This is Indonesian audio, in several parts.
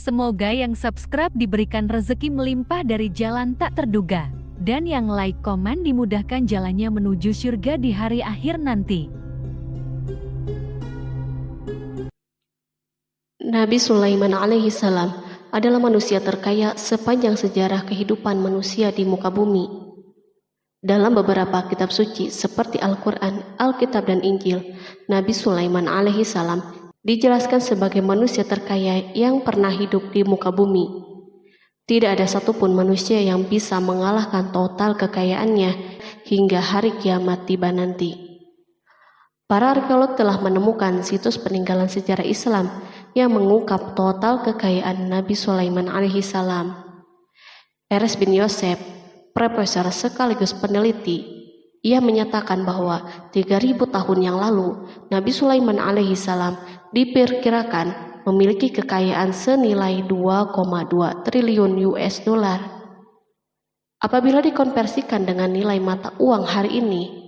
Semoga yang subscribe diberikan rezeki melimpah dari jalan tak terduga. Dan yang like komen dimudahkan jalannya menuju surga di hari akhir nanti. Nabi Sulaiman alaihi salam adalah manusia terkaya sepanjang sejarah kehidupan manusia di muka bumi. Dalam beberapa kitab suci seperti Al-Quran, Alkitab, dan Injil, Nabi Sulaiman alaihi salam dijelaskan sebagai manusia terkaya yang pernah hidup di muka bumi. Tidak ada satupun manusia yang bisa mengalahkan total kekayaannya hingga hari kiamat tiba nanti. Para arkeolog telah menemukan situs peninggalan sejarah Islam yang mengungkap total kekayaan Nabi Sulaiman alaihi salam. Eres bin Yosef, profesor sekaligus peneliti, ia menyatakan bahwa 3000 tahun yang lalu Nabi Sulaiman alaihi salam diperkirakan memiliki kekayaan senilai 2,2 triliun US dollar. Apabila dikonversikan dengan nilai mata uang hari ini,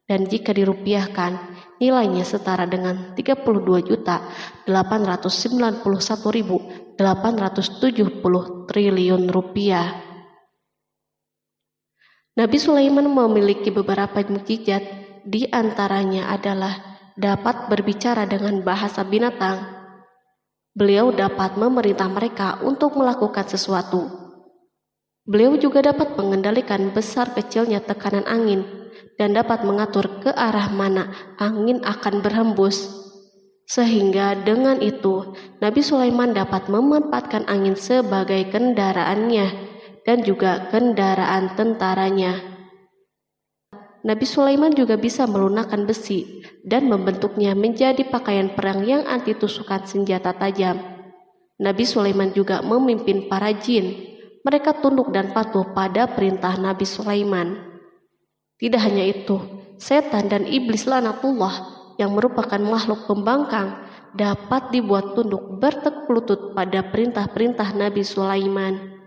dan jika dirupiahkan, nilainya setara dengan 32.891.870 triliun rupiah. Nabi Sulaiman memiliki beberapa mukjizat, di antaranya adalah dapat berbicara dengan bahasa binatang. Beliau dapat memerintah mereka untuk melakukan sesuatu. Beliau juga dapat mengendalikan besar kecilnya tekanan angin dan dapat mengatur ke arah mana angin akan berhembus. Sehingga dengan itu, Nabi Sulaiman dapat memanfaatkan angin sebagai kendaraannya dan juga kendaraan tentaranya. Nabi Sulaiman juga bisa melunakkan besi dan membentuknya menjadi pakaian perang yang anti tusukan senjata tajam. Nabi Sulaiman juga memimpin para jin. Mereka tunduk dan patuh pada perintah Nabi Sulaiman. Tidak hanya itu, setan dan iblis laknatullah yang merupakan makhluk pembangkang dapat dibuat tunduk bertekuk lutut pada perintah-perintah Nabi Sulaiman.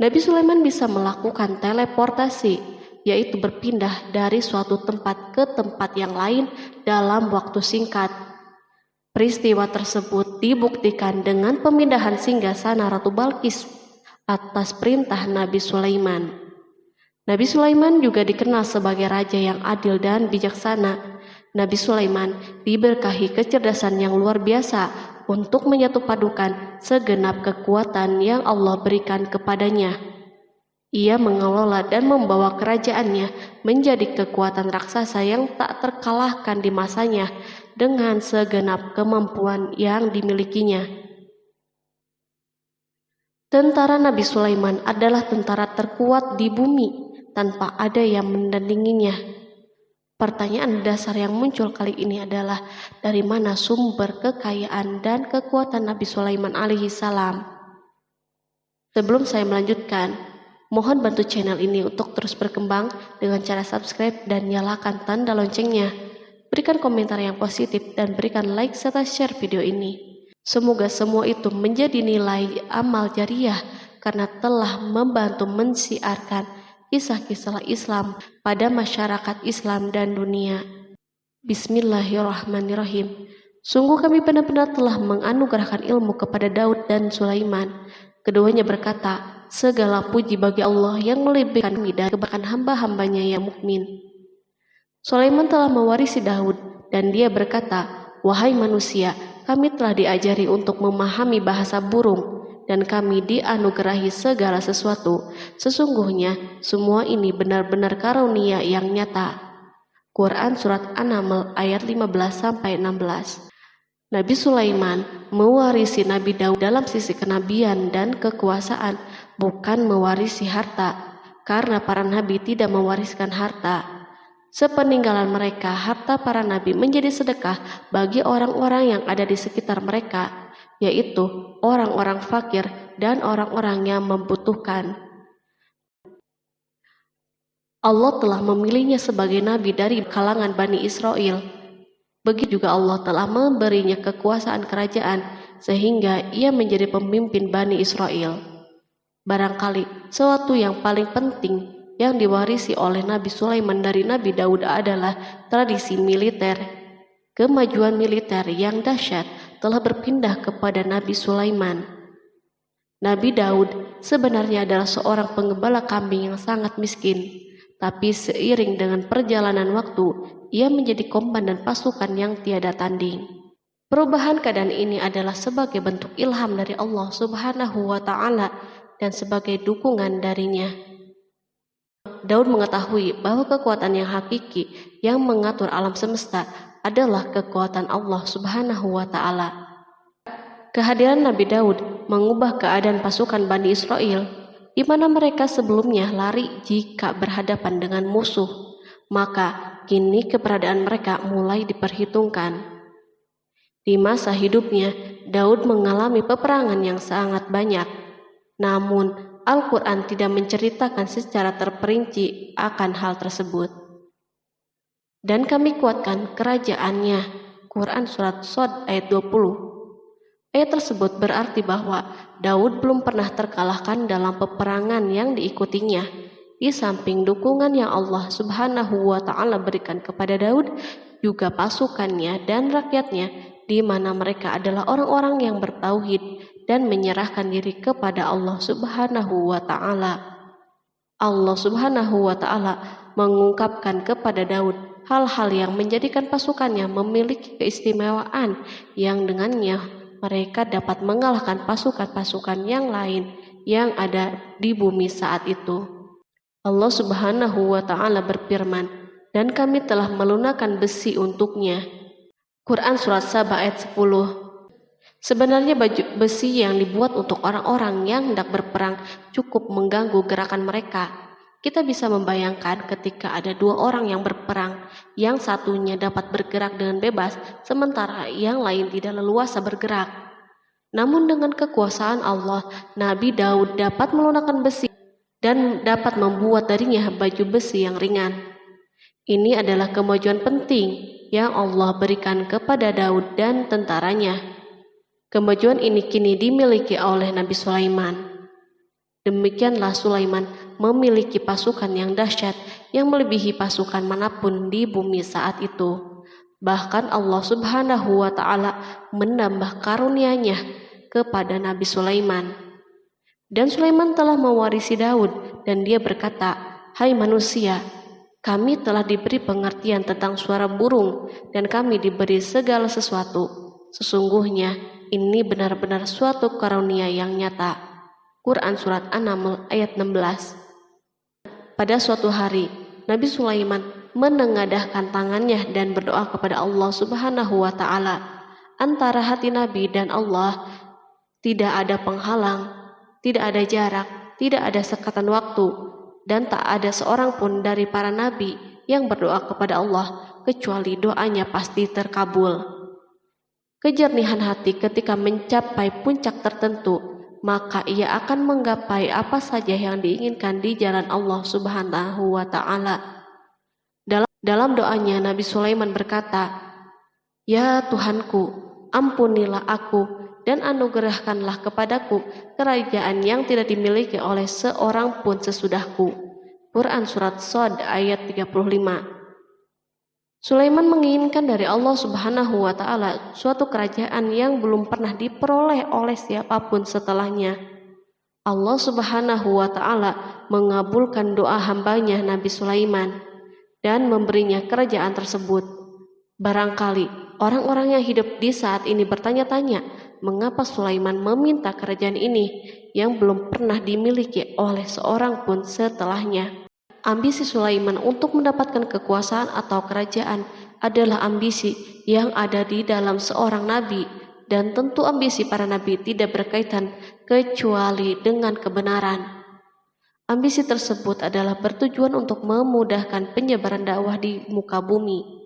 Nabi Sulaiman bisa melakukan teleportasi, yaitu berpindah dari suatu tempat ke tempat yang lain dalam waktu singkat. Peristiwa tersebut dibuktikan dengan pemindahan singgasana Ratu Balqis atas perintah Nabi Sulaiman. Nabi Sulaiman juga dikenal sebagai raja yang adil dan bijaksana. Nabi Sulaiman diberkahi kecerdasan yang luar biasa untuk menyatupadukan segenap kekuatan yang Allah berikan kepadanya. Ia mengelola dan membawa kerajaannya menjadi kekuatan raksasa yang tak terkalahkan di masanya dengan segenap kemampuan yang dimilikinya. Tentara Nabi Sulaiman adalah tentara terkuat di bumi tanpa ada yang menandinginya. Pertanyaan dasar yang muncul kali ini adalah dari mana sumber kekayaan dan kekuatan Nabi Sulaiman alaihi salam? Sebelum saya melanjutkan, mohon bantu channel ini untuk terus berkembang dengan cara subscribe dan nyalakan tanda loncengnya. Berikan komentar yang positif dan berikan like serta share video ini. Semoga semua itu menjadi nilai amal jariah karena telah membantu mensiarkan kisah-kisah Islam pada masyarakat Islam dan dunia. Bismillahirrahmanirrahim. Sungguh kami benar-benar telah menganugerahkan ilmu kepada Daud dan Sulaiman. Keduanya berkata, segala puji bagi Allah yang melebihkan kami dari kebanyakan hamba-hambanya yang mukmin. Sulaiman telah mewarisi Daud dan dia berkata, wahai manusia, kami telah diajari untuk memahami bahasa burung dan kami dianugerahi segala sesuatu. Sesungguhnya semua ini benar-benar karunia yang nyata. Quran Surat An-Naml ayat 15-16. Nabi Sulaiman mewarisi Nabi Daud dalam sisi kenabian dan kekuasaan, bukan mewarisi harta, karena para nabi tidak mewariskan harta. Sepeninggalan mereka, harta para nabi menjadi sedekah bagi orang-orang yang ada di sekitar mereka, yaitu orang-orang fakir dan orang-orang yang membutuhkan. Allah telah memilihnya sebagai nabi dari kalangan Bani Israel. Begitu juga Allah telah memberinya kekuasaan kerajaan sehingga ia menjadi pemimpin Bani Israel. Barangkali sesuatu yang paling penting yang diwarisi oleh Nabi Sulaiman dari Nabi Daud adalah tradisi militer. Kemajuan militer yang dahsyat telah berpindah kepada Nabi Sulaiman. Nabi Daud sebenarnya adalah seorang penggembala kambing yang sangat miskin, tapi seiring dengan perjalanan waktu, ia menjadi komandan pasukan yang tiada tanding. Perubahan keadaan ini adalah sebagai bentuk ilham dari Allah Subhanahu wa Ta'ala dan sebagai dukungan darinya. Daud mengetahui bahwa kekuatan yang hakiki yang mengatur alam semesta adalah kekuatan Allah Subhanahu wa Ta'ala. Kehadiran Nabi Daud mengubah keadaan pasukan Bani Israel, di mana mereka sebelumnya lari jika berhadapan dengan musuh, maka kini keberadaan mereka mulai diperhitungkan. Di masa hidupnya, Daud mengalami peperangan yang sangat banyak, namun Al-Quran tidak menceritakan secara terperinci akan hal tersebut. Dan kami kuatkan kerajaannya. Quran Surat Shad ayat 20. Ayat tersebut berarti bahwa Daud belum pernah terkalahkan dalam peperangan yang diikutinya. Di samping dukungan yang Allah Subhanahu wa Ta'ala berikan kepada Daud, juga pasukannya dan rakyatnya, di mana mereka adalah orang-orang yang bertauhid dan menyerahkan diri kepada Allah Subhanahu wa Ta'ala. Allah Subhanahu wa Ta'ala mengungkapkan kepada Daud hal-hal yang menjadikan pasukannya memiliki keistimewaan yang dengannya mereka dapat mengalahkan pasukan-pasukan yang lain yang ada di bumi saat itu. Allah Subhanahu wa Ta'ala berfirman, dan kami telah melunakkan besi untuknya. Quran Surat Saba ayat 10. Sebenarnya baju besi yang dibuat untuk orang-orang yang hendak berperang cukup mengganggu gerakan mereka. Kita bisa membayangkan ketika ada dua orang yang berperang, yang satunya dapat bergerak dengan bebas, sementara yang lain tidak leluasa bergerak. Namun dengan kekuasaan Allah, Nabi Daud dapat melunakkan besi dan dapat membuat darinya baju besi yang ringan. Ini adalah kemajuan penting yang Allah berikan kepada Daud dan tentaranya. Kemajuan ini kini dimiliki oleh Nabi Sulaiman. Demikianlah Sulaiman memiliki pasukan yang dahsyat yang melebihi pasukan manapun di bumi saat itu. Bahkan Allah Subhanahu wa Ta'ala menambah karunia-Nya kepada Nabi Sulaiman. Dan Sulaiman telah mewarisi Daud dan dia berkata, "Hai manusia, kami telah diberi pengertian tentang suara burung dan kami diberi segala sesuatu. Sesungguhnya ini benar-benar suatu karunia yang nyata." Quran Surat An-Naml ayat 16. Pada suatu hari, Nabi Sulaiman menengadahkan tangannya dan berdoa kepada Allah Subhanahu wa Ta'ala. Antara hati Nabi dan Allah tidak ada penghalang, tidak ada jarak, tidak ada sekatan waktu, dan tak ada seorang pun dari para nabi yang berdoa kepada Allah kecuali doanya pasti terkabul. Kejernihan hati ketika mencapai puncak tertentu, maka ia akan menggapai apa saja yang diinginkan di jalan Allah Subhanahu wa Ta'ala. Dalam doanya Nabi Sulaiman berkata, "Ya Tuhanku, ampunilah aku dan anugerahkanlah kepadaku kerajaan yang tidak dimiliki oleh seorang pun sesudahku." Quran Surat Shad ayat 35. Sulaiman menginginkan dari Allah Subhanahu wa Ta'ala suatu kerajaan yang belum pernah diperoleh oleh siapapun setelahnya. Allah Subhanahu wa Ta'ala mengabulkan doa hambanya Nabi Sulaiman dan memberinya kerajaan tersebut. Barangkali orang-orang yang hidup di saat ini bertanya-tanya, mengapa Sulaiman meminta kerajaan ini yang belum pernah dimiliki oleh seorang pun setelahnya. Ambisi Sulaiman untuk mendapatkan kekuasaan atau kerajaan adalah ambisi yang ada di dalam seorang nabi, dan tentu ambisi para nabi tidak berkaitan kecuali dengan kebenaran. Ambisi tersebut adalah bertujuan untuk memudahkan penyebaran dakwah di muka bumi.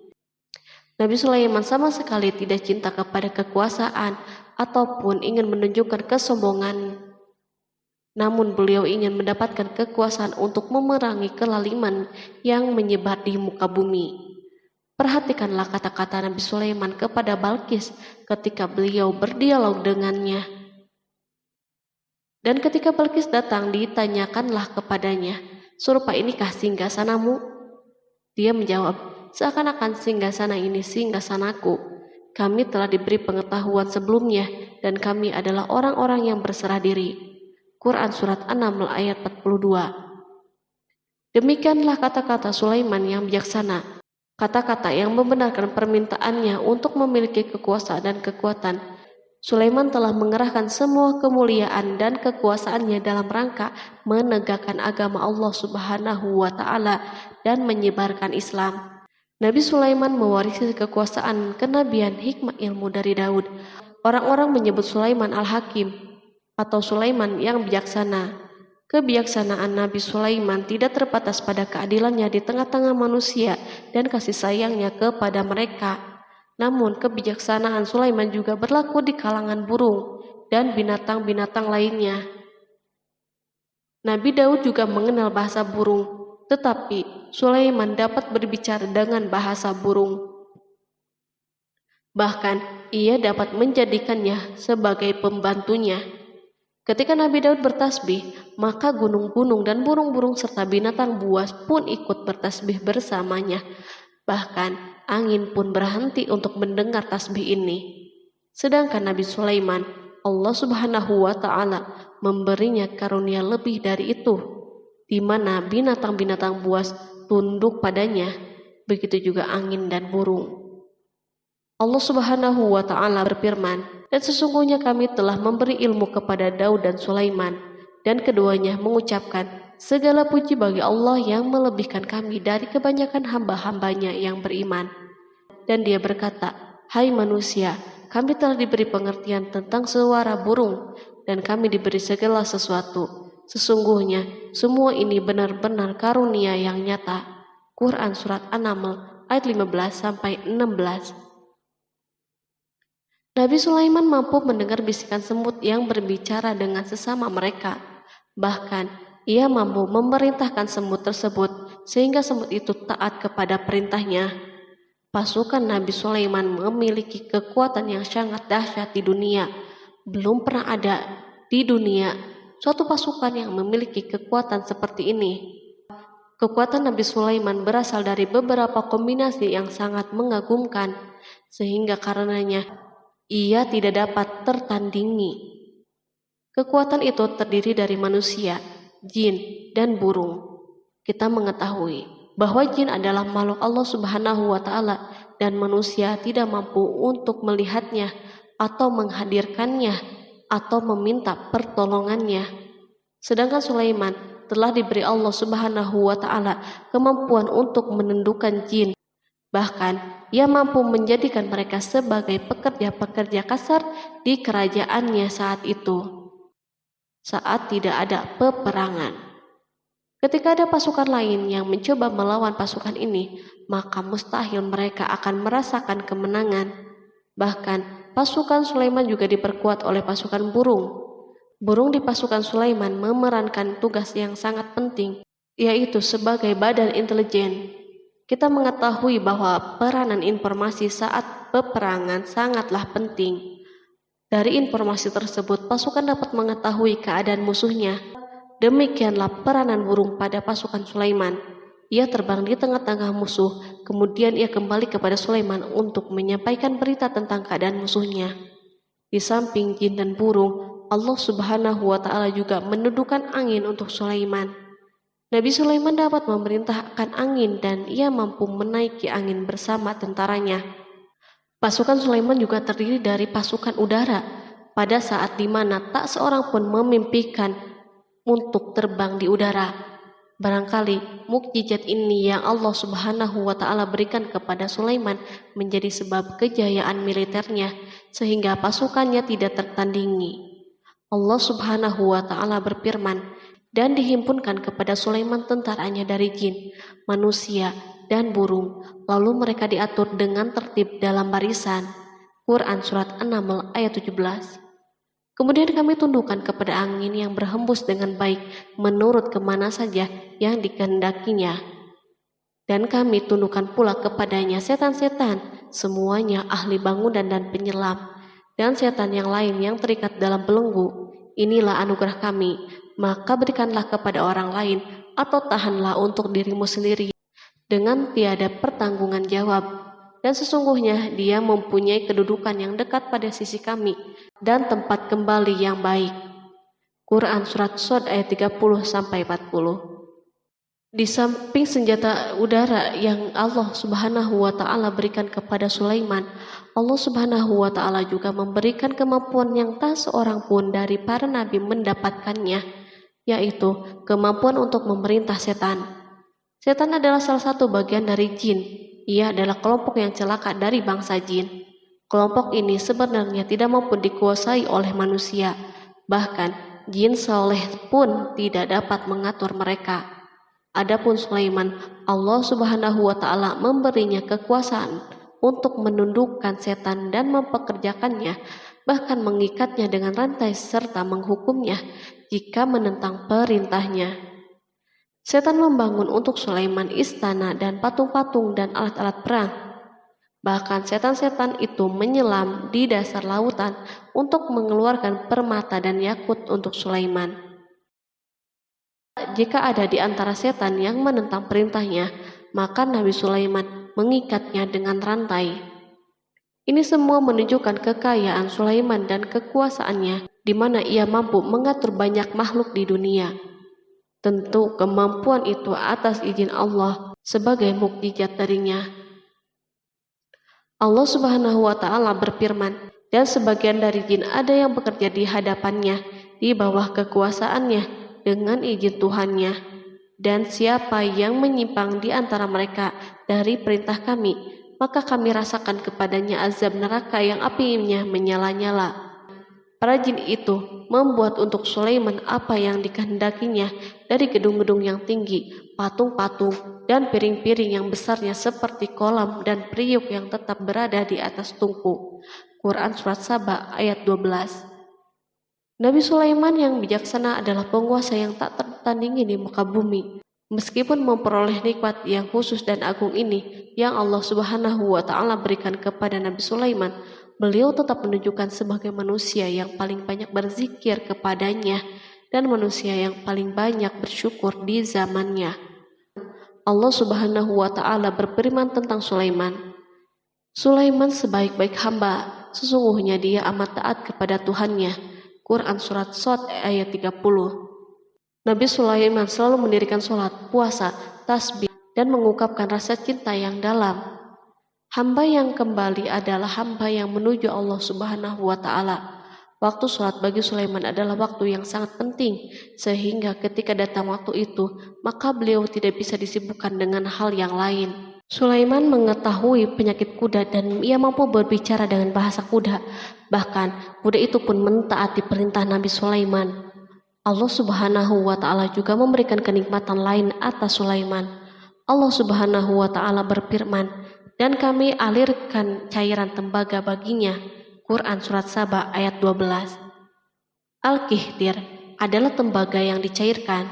Nabi Sulaiman sama sekali tidak cinta kepada kekuasaan ataupun ingin menunjukkan kesombongan. Namun beliau ingin mendapatkan kekuasaan untuk memerangi kelaliman yang menyebar di muka bumi. Perhatikanlah kata-kata Nabi Sulaiman kepada Balqis ketika beliau berdialog dengannya. Dan ketika Balqis datang, ditanyakanlah kepadanya, "Serupa inikah singgasanamu?" Dia menjawab, "Seakan-akan singgasana ini singgasanaku, kami telah diberi pengetahuan sebelumnya dan kami adalah orang-orang yang berserah diri. Quran Surat An-Naml ayat 42. Demikianlah kata-kata Sulaiman yang bijaksana, kata-kata yang membenarkan permintaannya untuk memiliki kekuasaan dan kekuatan. Sulaiman telah mengerahkan semua kemuliaan dan kekuasaannya dalam rangka menegakkan agama Allah Subhanahu wa Ta'ala dan menyebarkan Islam. Nabi Sulaiman mewarisi kekuasaan, kenabian, hikmah ilmu dari Daud. Orang-orang menyebut Sulaiman Al-Hakim atau Sulaiman yang bijaksana. Kebijaksanaan Nabi Sulaiman tidak terbatas pada keadilannya di tengah-tengah manusia dan kasih sayangnya kepada mereka. Namun kebijaksanaan Sulaiman juga berlaku di kalangan burung dan binatang-binatang lainnya. Nabi Daud juga mengenal bahasa burung, tetapi Sulaiman dapat berbicara dengan bahasa burung. Bahkan ia dapat menjadikannya sebagai pembantunya. Ketika Nabi Daud bertasbih, maka gunung-gunung dan burung-burung serta binatang buas pun ikut bertasbih bersamanya. Bahkan angin pun berhenti untuk mendengar tasbih ini. Sedangkan Nabi Sulaiman, Allah Subhanahu wa Ta'ala memberinya karunia lebih dari itu, di mana binatang-binatang buas tunduk padanya, begitu juga angin dan burung. Allah Subhanahu wa Ta'ala berfirman, dan sesungguhnya kami telah memberi ilmu kepada Daud dan Sulaiman, dan keduanya mengucapkan, segala puji bagi Allah yang melebihkan kami dari kebanyakan hamba-hambanya yang beriman. Dan dia berkata, hai manusia, kami telah diberi pengertian tentang suara burung, dan kami diberi segala sesuatu. Sesungguhnya semua ini benar-benar karunia yang nyata. Quran Surat An-Naml ayat 15-16. Nabi Sulaiman mampu mendengar bisikan semut yang berbicara dengan sesama mereka. Bahkan ia mampu memerintahkan semut tersebut sehingga semut itu taat kepada perintahnya. Pasukan Nabi Sulaiman memiliki kekuatan yang sangat dahsyat di dunia. Belum pernah ada di dunia suatu pasukan yang memiliki kekuatan seperti ini. Kekuatan Nabi Sulaiman berasal dari beberapa kombinasi yang sangat mengagumkan, sehingga karenanya ia tidak dapat tertandingi. Kekuatan itu terdiri dari manusia, jin, dan burung. Kita mengetahui bahwa jin adalah makhluk Allah Subhanahu wa Ta'ala dan manusia tidak mampu untuk melihatnya atau menghadirkannya atau meminta pertolongannya. Sedangkan Sulaiman telah diberi Allah Subhanahu wa Ta'ala kemampuan untuk menundukkan jin. Bahkan ia mampu menjadikan mereka sebagai pekerja-pekerja kasar di kerajaannya saat itu, saat tidak ada peperangan. Ketika ada pasukan lain yang mencoba melawan pasukan ini, maka mustahil mereka akan merasakan kemenangan. Bahkan pasukan Sulaiman juga diperkuat oleh pasukan burung. Burung di pasukan Sulaiman memerankan tugas yang sangat penting, yaitu sebagai badan intelijen. Kita mengetahui bahwa peranan informasi saat peperangan sangatlah penting. Dari informasi tersebut, pasukan dapat mengetahui keadaan musuhnya. Demikianlah peranan burung pada pasukan Sulaiman. Ia terbang di tengah-tengah musuh, kemudian ia kembali kepada Sulaiman untuk menyampaikan berita tentang keadaan musuhnya. Di samping jin dan burung, Allah Subhanahu wa Ta'ala juga menundukkan angin untuk Sulaiman. Nabi Sulaiman dapat memerintahkan angin dan ia mampu menaiki angin bersama tentaranya. Pasukan Sulaiman juga terdiri dari pasukan udara pada saat di mana tak seorang pun memimpikan untuk terbang di udara. Barangkali mukjizat ini yang Allah Subhanahu wa Ta'ala berikan kepada Sulaiman menjadi sebab kejayaan militernya sehingga pasukannya tidak tertandingi. Allah Subhanahu wa Ta'ala berfirman, dan dihimpunkan kepada Sulaiman tentaranya dari jin, manusia, dan burung, lalu mereka diatur dengan tertib dalam barisan. Quran Surat An-Naml ayat 17. Kemudian kami tundukkan kepada angin yang berhembus dengan baik menurut kemana saja yang dikehendakinya. Dan kami tundukkan pula kepadanya setan-setan, semuanya ahli bangunan dan penyelam, dan setan yang lain yang terikat dalam belenggu. Inilah anugerah kami, maka berikanlah kepada orang lain atau tahanlah untuk dirimu sendiri dengan tiada pertanggungan jawab. dan sesungguhnya dia mempunyai kedudukan yang dekat pada sisi kami dan tempat kembali yang baik. Quran Surat Shad ayat 30-40. Di samping senjata udara yang Allah Subhanahu wa Ta'ala berikan kepada Sulaiman, Allah Subhanahu wa Ta'ala juga memberikan kemampuan yang tak seorang pun dari para nabi mendapatkannya, yaitu kemampuan untuk memerintah setan. Setan adalah salah satu bagian dari jin. Ia adalah kelompok yang celaka dari bangsa jin. Kelompok ini sebenarnya tidak mampu dikuasai oleh manusia. Bahkan jin soleh pun tidak dapat mengatur mereka. Adapun Sulaiman, Allah Subhanahu wa Ta'ala memberinya kekuasaan untuk menundukkan setan dan mempekerjakannya, bahkan mengikatnya dengan rantai serta menghukumnya jika menentang perintahnya. Setan membangun untuk Sulaiman istana dan patung-patung dan alat-alat perang. Bahkan setan-setan itu menyelam di dasar lautan untuk mengeluarkan permata dan yakut untuk Sulaiman. Jika ada di antara setan yang menentang perintahnya, maka Nabi Sulaiman mengikatnya dengan rantai. Ini semua menunjukkan kekayaan Sulaiman dan kekuasaannya, di mana ia mampu mengatur banyak makhluk di dunia. Tentu kemampuan itu atas izin Allah sebagai mukjizat darinya. Allah Subhanahu wa Ta'ala berfirman, dan sebagian dari jin ada yang bekerja di hadapannya di bawah kekuasaannya dengan izin Tuhannya, dan siapa yang menyimpang di antara mereka dari perintah kami, maka kami rasakan kepadanya azab neraka yang apinya menyala-nyala. Para jin itu membuat untuk Sulaiman apa yang dikehendakinya dari gedung-gedung yang tinggi, patung-patung, dan piring-piring yang besarnya seperti kolam dan periuk yang tetap berada di atas tungku. Quran Surat Saba ayat 12. Nabi Sulaiman yang bijaksana adalah penguasa yang tak tertandingi di muka bumi. Meskipun memperoleh nikmat yang khusus dan agung ini yang Allah Subhanahu wa Ta'ala berikan kepada Nabi Sulaiman, beliau tetap menunjukkan sebagai manusia yang paling banyak berzikir kepadanya dan manusia yang paling banyak bersyukur di zamannya. Allah Subhanahu wa Ta'ala berfirman tentang Sulaiman, Sulaiman sebaik-baik hamba, sesungguhnya dia amat taat kepada Tuhannya. Quran Surat Shad ayat 30. Nabi Sulaiman selalu mendirikan sholat, puasa, tasbih, dan mengungkapkan rasa cinta yang dalam. Hamba yang kembali adalah hamba yang menuju Allah Subhanahu wa Ta'ala. Waktu sholat bagi Sulaiman adalah waktu yang sangat penting, sehingga ketika datang waktu itu, maka beliau tidak bisa disibukkan dengan hal yang lain. Sulaiman mengetahui penyakit kuda dan ia mampu berbicara dengan bahasa kuda. Bahkan kuda itu pun mentaati perintah Nabi Sulaiman. Allah Subhanahu wa Ta'ala juga memberikan kenikmatan lain atas Sulaiman. Allah Subhanahu wa Ta'ala berfirman, dan kami alirkan cairan tembaga baginya. Quran Surat Saba ayat 12. Al-Kihtir adalah tembaga yang dicairkan.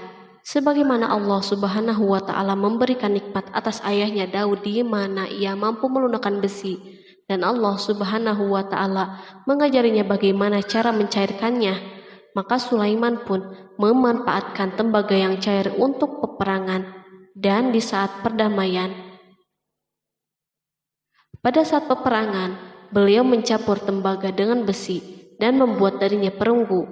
Sebagaimana Allah Subhanahu wa Ta'ala memberikan nikmat atas ayahnya Daud di mana ia mampu melunakkan besi, dan Allah Subhanahu wa Ta'ala mengajarinya bagaimana cara mencairkannya, maka Sulaiman pun memanfaatkan tembaga yang cair untuk peperangan dan di saat perdamaian. Pada saat peperangan, beliau mencampur tembaga dengan besi dan membuat darinya perunggu.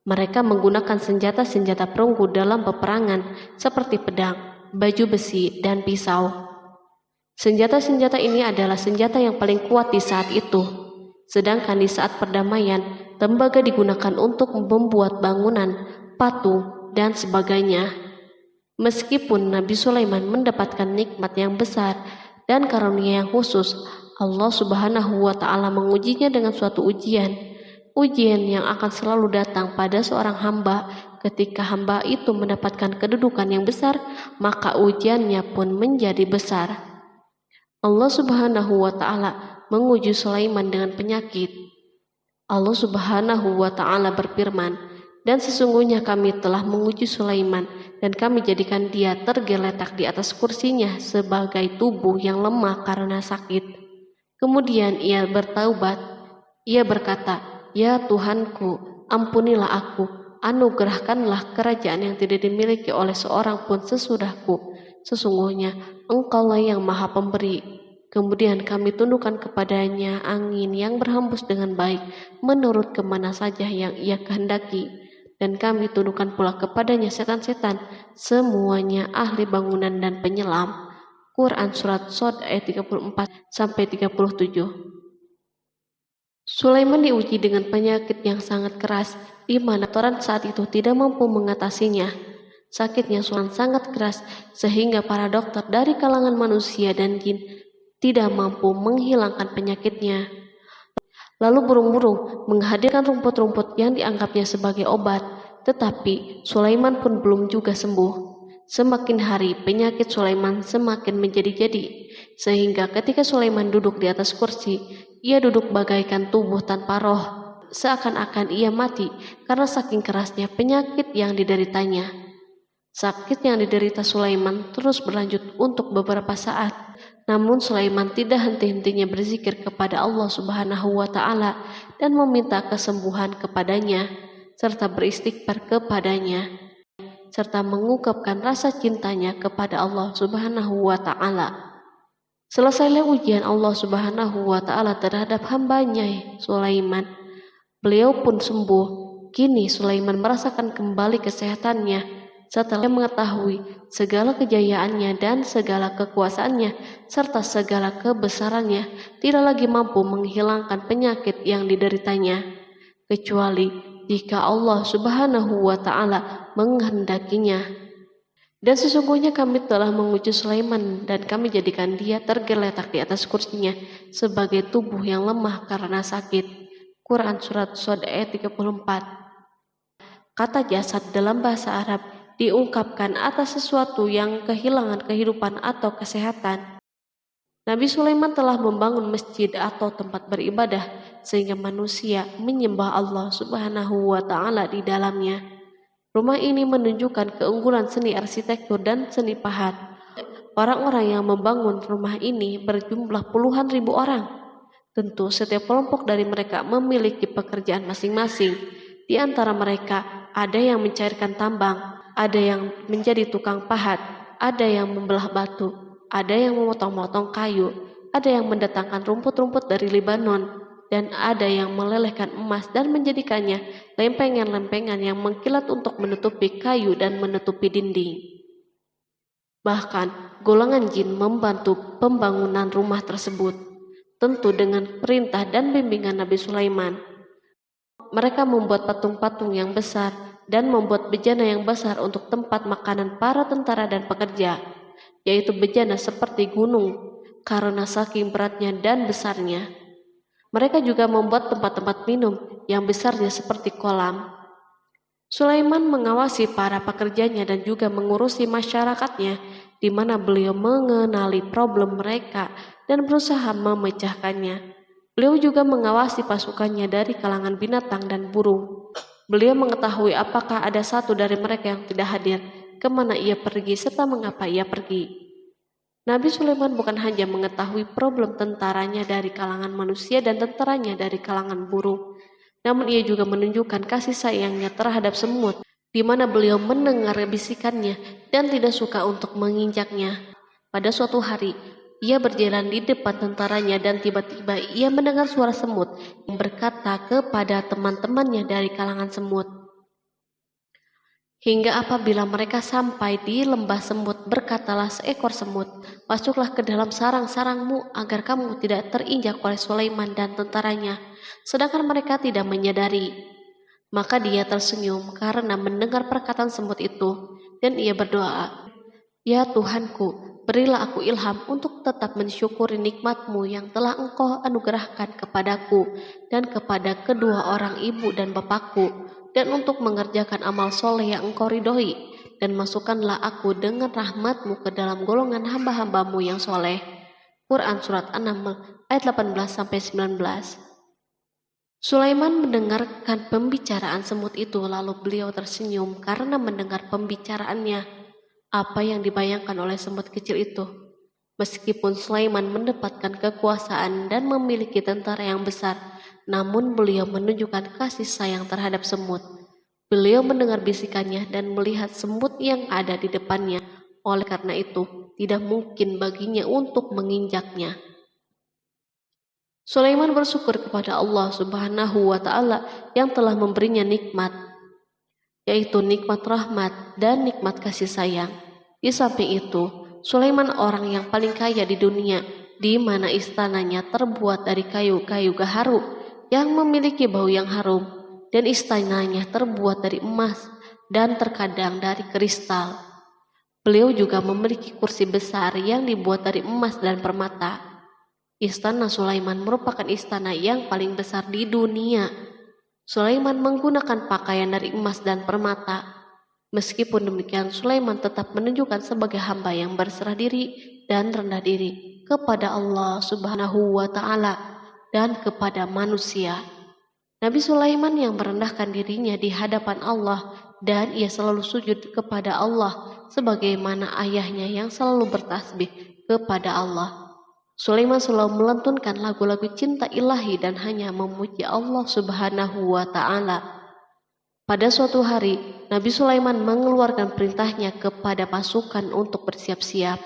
Mereka menggunakan senjata-senjata perunggu dalam peperangan seperti pedang, baju besi, dan pisau. Senjata-senjata ini adalah senjata yang paling kuat di saat itu. Sedangkan di saat perdamaian, tembaga digunakan untuk membuat bangunan, patung, dan sebagainya. Meskipun Nabi Sulaiman mendapatkan nikmat yang besar dan karunia yang khusus, Allah Subhanahu wa Ta'ala mengujinya dengan suatu ujian yang akan selalu datang pada seorang hamba. Ketika hamba itu mendapatkan kedudukan yang besar, maka ujiannya pun menjadi besar. Allah Subhanahu wa Ta'ala menguji Sulaiman dengan penyakit. Allah Subhanahu wa Ta'ala berfirman, dan sesungguhnya kami telah menguji Sulaiman dan kami jadikan dia tergeletak di atas kursinya sebagai tubuh yang lemah karena sakit. Kemudian ia bertaubat. Ia berkata, Ya Tuhanku, ampunilah aku, anugerahkanlah kerajaan yang tidak dimiliki oleh seorang pun sesudahku. Sesungguhnya Engkaulah yang Maha Pemberi. Kemudian kami tundukkan kepadanya angin yang berhembus dengan baik menurut kemana saja yang ia kehendaki. Dan kami tundukkan pula kepadanya setan-setan, semuanya ahli bangunan dan penyelam. Quran Surat Shod ayat 34-37. Sulaiman diuji dengan penyakit yang sangat keras, di mana Toran saat itu tidak mampu mengatasinya. Sakitnya Sulaiman sangat keras, sehingga para dokter dari kalangan manusia dan jin tidak mampu menghilangkan penyakitnya. Lalu burung-burung menghadirkan rumput-rumput yang dianggapnya sebagai obat, tetapi Sulaiman pun belum juga sembuh. Semakin hari penyakit Sulaiman semakin menjadi-jadi, sehingga ketika Sulaiman duduk di atas kursi, ia duduk bagaikan tubuh tanpa roh, seakan-akan ia mati karena saking kerasnya penyakit yang dideritanya. Sakit yang diderita Sulaiman terus berlanjut untuk beberapa saat. Namun Sulaiman tidak henti-hentinya berzikir kepada Allah Subhanahu wa Ta'ala dan meminta kesembuhan kepadanya, serta beristighfar kepadanya, serta mengungkapkan rasa cintanya kepada Allah Subhanahu wa Ta'ala. Selesailah ujian Allah Subhanahu wa Ta'ala terhadap hambanya Sulaiman. Beliau pun sembuh. Kini Sulaiman merasakan kembali kesehatannya setelah mengetahui segala kejayaannya dan segala kekuasaannya serta segala kebesarannya tidak lagi mampu menghilangkan penyakit yang dideritanya, kecuali jika Allah Subhanahu wa Ta'ala menghendakinya. Dan sesungguhnya kami telah menguji Sulaiman dan kami jadikan dia tergeletak di atas kursinya sebagai tubuh yang lemah karena sakit. Quran Surat Shod ayat 34. Kata jasad dalam bahasa Arab diungkapkan atas sesuatu yang kehilangan kehidupan atau kesehatan. Nabi Sulaiman telah membangun masjid atau tempat beribadah sehingga manusia menyembah Allah Subhanahu wa Ta'ala di dalamnya. Rumah ini menunjukkan keunggulan seni arsitektur dan seni pahat. Orang-orang yang membangun rumah ini berjumlah puluhan ribu orang. Tentu setiap kelompok dari mereka memiliki pekerjaan masing-masing. Di antara mereka ada yang mencairkan tambang, ada yang menjadi tukang pahat, ada yang membelah batu, ada yang memotong-motong kayu, ada yang mendatangkan rumput-rumput dari Libanon, dan ada yang melelehkan emas dan menjadikannya lempengan-lempengan yang mengkilat untuk menutupi kayu dan menutupi dinding. Bahkan golongan jin membantu pembangunan rumah tersebut, tentu dengan perintah dan bimbingan Nabi Sulaiman. Mereka membuat patung-patung yang besar dan membuat bejana yang besar untuk tempat makanan para tentara dan pekerja, yaitu bejana seperti gunung karena saking beratnya dan besarnya. Mereka juga membuat tempat-tempat minum yang besarnya seperti kolam. Sulaiman mengawasi para pekerjanya dan juga mengurusi masyarakatnya, di mana beliau mengenali problem mereka dan berusaha memecahkannya. Beliau juga mengawasi pasukannya dari kalangan binatang dan burung. Beliau mengetahui apakah ada satu dari mereka yang tidak hadir, kemana ia pergi, serta mengapa ia pergi. Nabi Sulaiman bukan hanya mengetahui problem tentaranya dari kalangan manusia dan tentaranya dari kalangan burung, namun ia juga menunjukkan kasih sayangnya terhadap semut, di mana beliau mendengar bisikannya dan tidak suka untuk menginjaknya. Pada suatu hari, ia berjalan di depan tentaranya dan tiba-tiba ia mendengar suara semut yang berkata kepada teman-temannya dari kalangan semut. Hingga apabila mereka sampai di lembah semut, berkatalah seekor semut, "Masuklah ke dalam sarang-sarangmu agar kamu tidak terinjak oleh Sulaiman dan tentaranya." Sedangkan mereka tidak menyadari. Maka dia tersenyum karena mendengar perkataan semut itu, dan ia berdoa, "Ya Tuhanku, berilah aku ilham untuk tetap mensyukuri nikmat-Mu yang telah Engkau anugerahkan kepadaku dan kepada kedua orang ibu dan bapakku, dan untuk mengerjakan amal soleh yang Engkau ridhoi, dan masukkanlah aku dengan rahmat-Mu ke dalam golongan hamba-hamba-Mu yang soleh." Quran Surat An-Naml ayat 18-19. Sulaiman mendengarkan pembicaraan semut itu, lalu beliau tersenyum karena mendengar pembicaraannya. Apa yang dibayangkan oleh semut kecil itu? Meskipun Sulaiman mendapatkan kekuasaan dan memiliki tentara yang besar, namun beliau menunjukkan kasih sayang terhadap semut. Beliau mendengar bisikannya dan melihat semut yang ada di depannya. Oleh karena itu, tidak mungkin baginya untuk menginjaknya. Sulaiman bersyukur kepada Allah Subhanahu wa Ta'ala yang telah memberinya nikmat, yaitu nikmat rahmat dan nikmat kasih sayang. Di samping itu, Sulaiman orang yang paling kaya di dunia, di mana istananya terbuat dari kayu-kayu gaharu yang memiliki bau yang harum, dan istananya terbuat dari emas dan terkadang dari kristal. Beliau juga memiliki kursi besar yang dibuat dari emas dan permata. Istana Sulaiman merupakan istana yang paling besar di dunia. Sulaiman menggunakan pakaian dari emas dan permata. Meskipun demikian, Sulaiman tetap menunjukkan sebagai hamba yang berserah diri dan rendah diri kepada Allah Subhanahu wa Ta'ala dan kepada manusia. Nabi Sulaiman yang merendahkan dirinya di hadapan Allah, dan ia selalu sujud kepada Allah sebagaimana ayahnya yang selalu bertasbih kepada Allah. Sulaiman selalu melantunkan lagu-lagu cinta ilahi dan hanya memuji Allah Subhanahu wa Ta'ala. Pada suatu hari, Nabi Sulaiman mengeluarkan perintahnya kepada pasukan untuk bersiap-siap.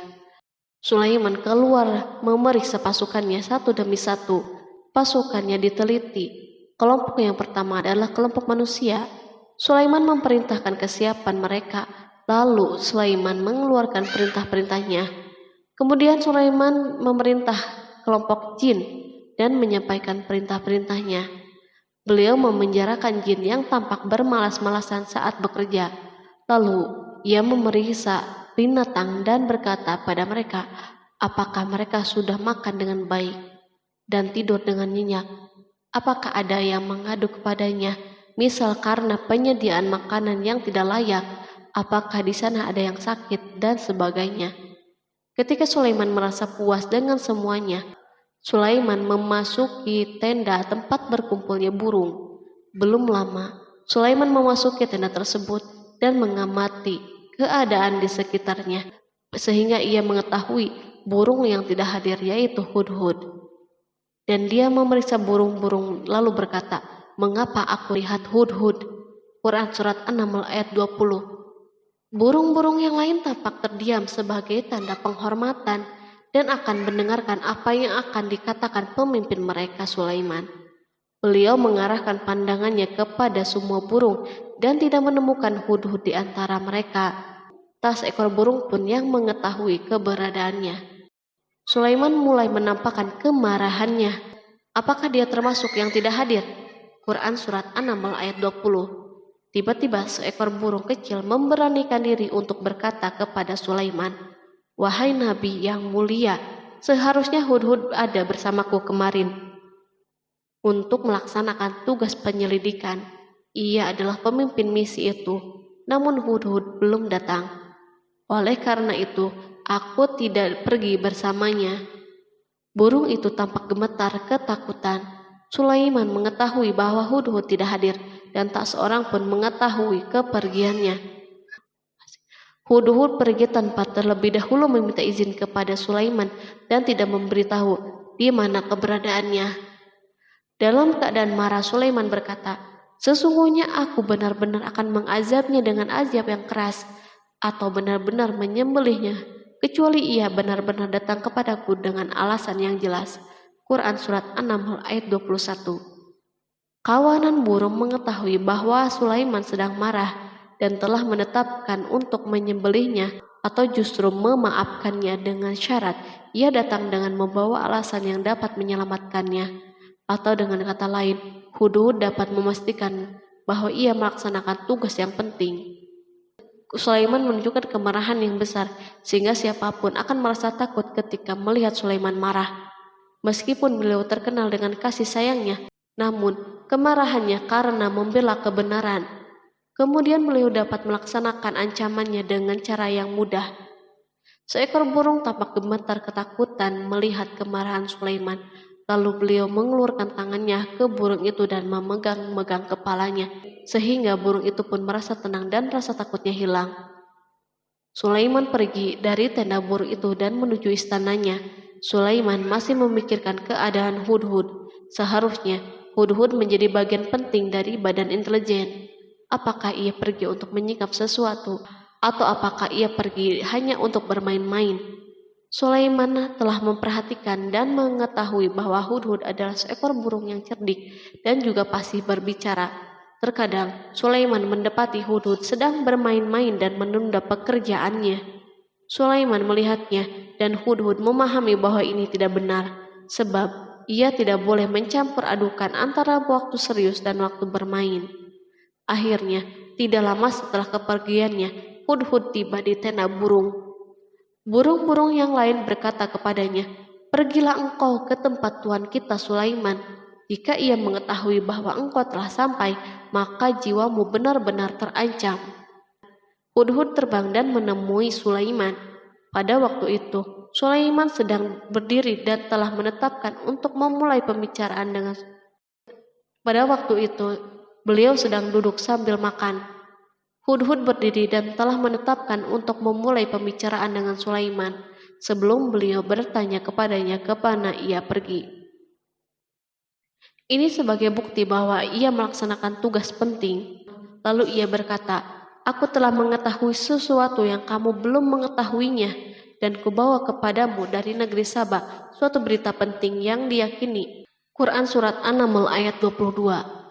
Sulaiman keluar memeriksa pasukannya satu demi satu. Pasukannya diteliti. Kelompok yang pertama adalah kelompok manusia. Sulaiman memerintahkan kesiapan mereka, lalu Sulaiman mengeluarkan perintah-perintahnya. Kemudian Sulaiman memerintah kelompok jin dan menyampaikan perintah-perintahnya. Beliau memenjarakan jin yang tampak bermalas-malasan saat bekerja. Lalu ia memeriksa binatang dan berkata pada mereka, apakah mereka sudah makan dengan baik dan tidur dengan nyenyak? Apakah ada yang mengadu kepadanya, misal karena penyediaan makanan yang tidak layak? Apakah di sana ada yang sakit dan sebagainya? Ketika Sulaiman merasa puas dengan semuanya, Sulaiman memasuki tenda tempat berkumpulnya burung. Belum lama, Sulaiman memasuki tenda tersebut dan mengamati keadaan di sekitarnya, sehingga ia mengetahui burung yang tidak hadir yaitu hudhud. Dan dia memeriksa burung-burung lalu berkata, mengapa aku lihat hudhud? Quran Surat An-Naml ayat 20. Burung-burung yang lain tampak terdiam sebagai tanda penghormatan dan akan mendengarkan apa yang akan dikatakan pemimpin mereka Sulaiman. Beliau mengarahkan pandangannya kepada semua burung dan tidak menemukan hudhud di antara mereka. Tak seekor burung pun yang mengetahui keberadaannya. Sulaiman mulai menampakkan kemarahannya. Apakah dia termasuk yang tidak hadir? Quran Surat An-Naml ayat 20. Tiba-tiba seekor burung kecil memberanikan diri untuk berkata kepada Sulaiman, wahai Nabi yang mulia, seharusnya hudhud ada bersamaku kemarin untuk melaksanakan tugas penyelidikan. Ia adalah pemimpin misi itu, namun hudhud belum datang. Oleh karena itu, aku tidak pergi bersamanya. Burung itu tampak gemetar ketakutan. Sulaiman mengetahui bahwa hudhud tidak hadir dan tak seorang pun mengetahui kepergiannya. Hudhud pergi tanpa terlebih dahulu meminta izin kepada Sulaiman dan tidak memberitahu di mana keberadaannya. Dalam keadaan marah, Sulaiman berkata, sesungguhnya aku benar-benar akan mengazabnya dengan azab yang keras atau benar-benar menyembelihnya, kecuali ia benar-benar datang kepadaku dengan alasan yang jelas. Quran Surat An-Naml ayat 21. Kawanan burung mengetahui bahwa Sulaiman sedang marah dan telah menetapkan untuk menyembelihnya atau justru memaafkannya dengan syarat ia datang dengan membawa alasan yang dapat menyelamatkannya. Atau dengan kata lain, hudhud dapat memastikan bahwa ia melaksanakan tugas yang penting. Sulaiman menunjukkan kemarahan yang besar sehingga siapapun akan merasa takut ketika melihat Sulaiman marah. Meskipun beliau terkenal dengan kasih sayangnya, namun kemarahannya karena membela kebenaran. Kemudian beliau dapat melaksanakan ancamannya dengan cara yang mudah. Seekor burung tampak gemetar ketakutan melihat kemarahan Sulaiman. Lalu beliau mengeluarkan tangannya ke burung itu dan memegang-megang kepalanya, sehingga burung itu pun merasa tenang dan rasa takutnya hilang. Sulaiman pergi dari tenda burung itu dan menuju istananya. Sulaiman masih memikirkan keadaan hudhud. Seharusnya hudhud menjadi bagian penting dari badan intelijen. Apakah ia pergi untuk menyingkap sesuatu, atau apakah ia pergi hanya untuk bermain-main? Sulaiman telah memperhatikan dan mengetahui bahwa Hudhud adalah seekor burung yang cerdik dan juga fasih berbicara. Terkadang Sulaiman mendapati Hudhud sedang bermain-main dan menunda pekerjaannya. Sulaiman melihatnya dan Hudhud memahami bahwa ini tidak benar, sebab ia tidak boleh mencampur adukan antara waktu serius dan waktu bermain. Akhirnya, tidak lama setelah kepergiannya, Hudhud tiba di tenda burung. Burung-burung yang lain berkata kepadanya, "Pergilah engkau ke tempat tuan kita Sulaiman. Jika ia mengetahui bahwa engkau telah sampai, maka jiwamu benar-benar terancam." Hudhud terbang dan menemui Sulaiman. Pada waktu itu, Sulaiman sedang berdiri dan telah menetapkan untuk memulai pembicaraan dengan. Pada waktu itu, beliau sedang duduk sambil makan. Hudhud berdiri dan telah menetapkan untuk memulai pembicaraan dengan Sulaiman sebelum beliau bertanya kepadanya kemana ia pergi. Ini sebagai bukti bahwa ia melaksanakan tugas penting. Lalu ia berkata, "Aku telah mengetahui sesuatu yang kamu belum mengetahuinya, dan kubawa kepadamu dari negeri Saba suatu berita penting yang diyakini." Quran Surat An-Naml ayat 22.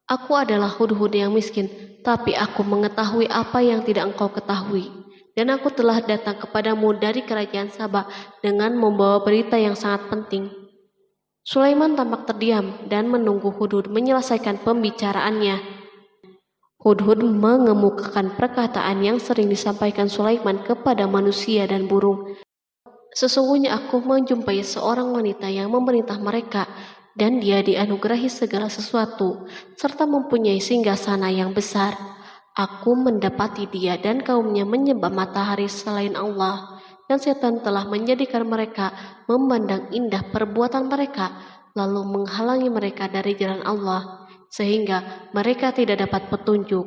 Aku adalah Hudhud yang miskin, tapi aku mengetahui apa yang tidak engkau ketahui. Dan aku telah datang kepadamu dari kerajaan Saba dengan membawa berita yang sangat penting. Sulaiman tampak terdiam dan menunggu Hudhud menyelesaikan pembicaraannya. Hudhud mengemukakan perkataan yang sering disampaikan Sulaiman kepada manusia dan burung. Sesungguhnya aku menjumpai seorang wanita yang memerintah mereka, dan dia dianugerahi segala sesuatu, serta mempunyai singgasana yang besar. Aku mendapati dia dan kaumnya menyembah matahari selain Allah, dan setan telah menjadikan mereka memandang indah perbuatan mereka, lalu menghalangi mereka dari jalan Allah, sehingga mereka tidak dapat petunjuk,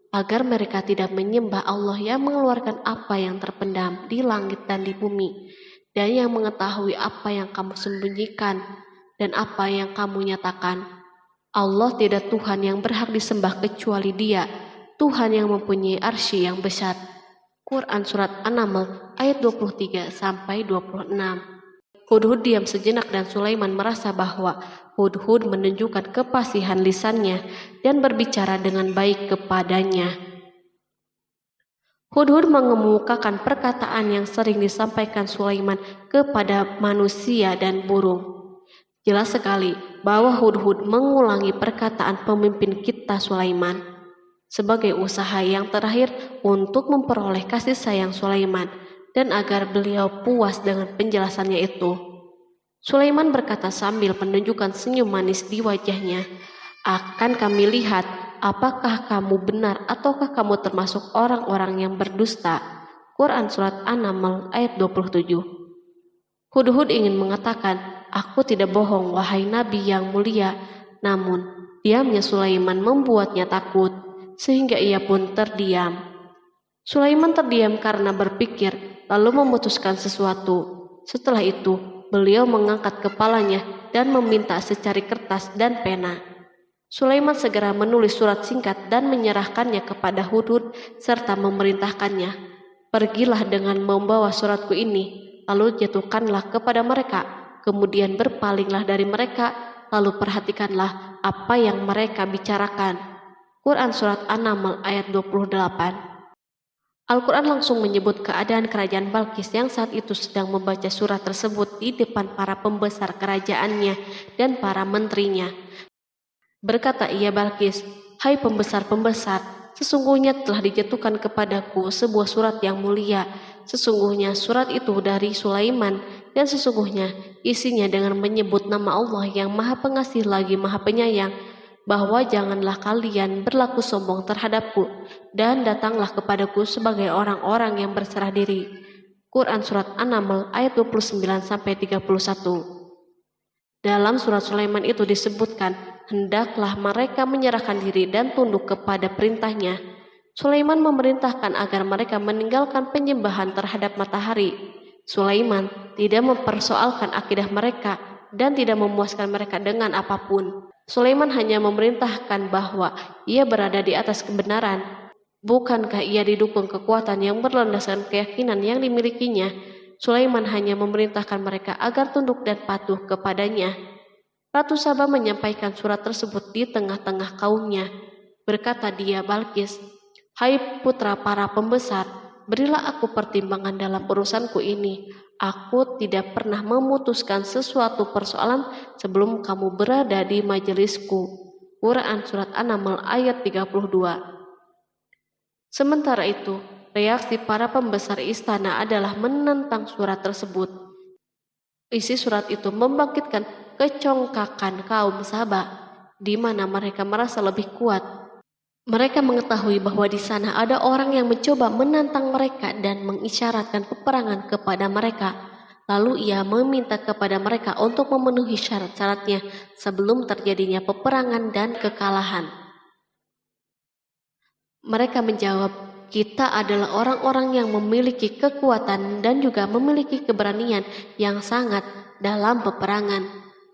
agar mereka tidak menyembah Allah yang mengeluarkan apa yang terpendam di langit dan di bumi, dan yang mengetahui apa yang kamu sembunyikan dan apa yang kamu nyatakan. Allah tidak Tuhan yang berhak disembah kecuali Dia, Tuhan yang mempunyai arsy yang besar. Quran Surat An-Naml ayat 23-26. Hudhud diam sejenak dan Sulaiman merasa bahwa Hudhud menunjukkan kefasihan lisannya dan berbicara dengan baik kepadanya. Hudhud mengemukakan perkataan yang sering disampaikan Sulaiman kepada manusia dan burung. Jelas sekali bahwa Hudhud mengulangi perkataan pemimpin kita Sulaiman sebagai usaha yang terakhir untuk memperoleh kasih sayang Sulaiman dan agar beliau puas dengan penjelasannya itu. Sulaiman berkata sambil menunjukkan senyum manis di wajahnya, "Akan kami lihat apakah kamu benar ataukah kamu termasuk orang-orang yang berdusta." Quran Surat An-Naml ayat 27. Hudhud ingin mengatakan, "Aku tidak bohong, wahai Nabi yang mulia." Namun, diamnya Sulaiman membuatnya takut, sehingga ia pun terdiam. Sulaiman terdiam karena berpikir, lalu memutuskan sesuatu. Setelah itu, beliau mengangkat kepalanya dan meminta secari kertas dan pena. Sulaiman segera menulis surat singkat dan menyerahkannya kepada Hudhud serta memerintahkannya, "Pergilah dengan membawa suratku ini, lalu jatuhkanlah kepada mereka. Kemudian berpalinglah dari mereka, lalu perhatikanlah apa yang mereka bicarakan." Quran Surat An-Naml ayat 28. Al-Quran langsung menyebut keadaan kerajaan Balqis yang saat itu sedang membaca surat tersebut di depan para pembesar kerajaannya dan para menterinya. Berkata ia Balqis, "Hai pembesar-pembesar, sesungguhnya telah dijatuhkan kepadaku sebuah surat yang mulia. Sesungguhnya surat itu dari Sulaiman, dan sesungguhnya isinya dengan menyebut nama Allah yang Maha Pengasih lagi Maha Penyayang, bahwa janganlah kalian berlaku sombong terhadapku, dan datanglah kepadaku sebagai orang-orang yang berserah diri." Quran Surat An-Naml ayat 29-31. Dalam surat Sulaiman itu disebutkan, hendaklah mereka menyerahkan diri dan tunduk kepada perintahnya. Sulaiman memerintahkan agar mereka meninggalkan penyembahan terhadap matahari. Sulaiman tidak mempersoalkan akidah mereka dan tidak memuaskan mereka dengan apapun. Sulaiman hanya memerintahkan bahwa ia berada di atas kebenaran. Bukankah ia didukung kekuatan yang berlandaskan keyakinan yang dimilikinya? Sulaiman hanya memerintahkan mereka agar tunduk dan patuh kepadanya. Ratu Saba menyampaikan surat tersebut di tengah-tengah kaumnya. Berkata dia, Balkis, "Hai putra para pembesar, berilah aku pertimbangan dalam urusanku ini. Aku tidak pernah memutuskan sesuatu persoalan sebelum kamu berada di majelisku." Quran Surat An-Naml ayat 32. Sementara itu, reaksi para pembesar istana adalah menentang surat tersebut. Isi surat itu membangkitkan kecongkakan kaum Saba, di mana mereka merasa lebih kuat. Mereka mengetahui bahwa di sana ada orang yang mencoba menantang mereka dan mengisyaratkan peperangan kepada mereka. Lalu ia meminta kepada mereka untuk memenuhi syarat-syaratnya sebelum terjadinya peperangan dan kekalahan. Mereka menjawab, "Kita adalah orang-orang yang memiliki kekuatan dan juga memiliki keberanian yang sangat dalam peperangan,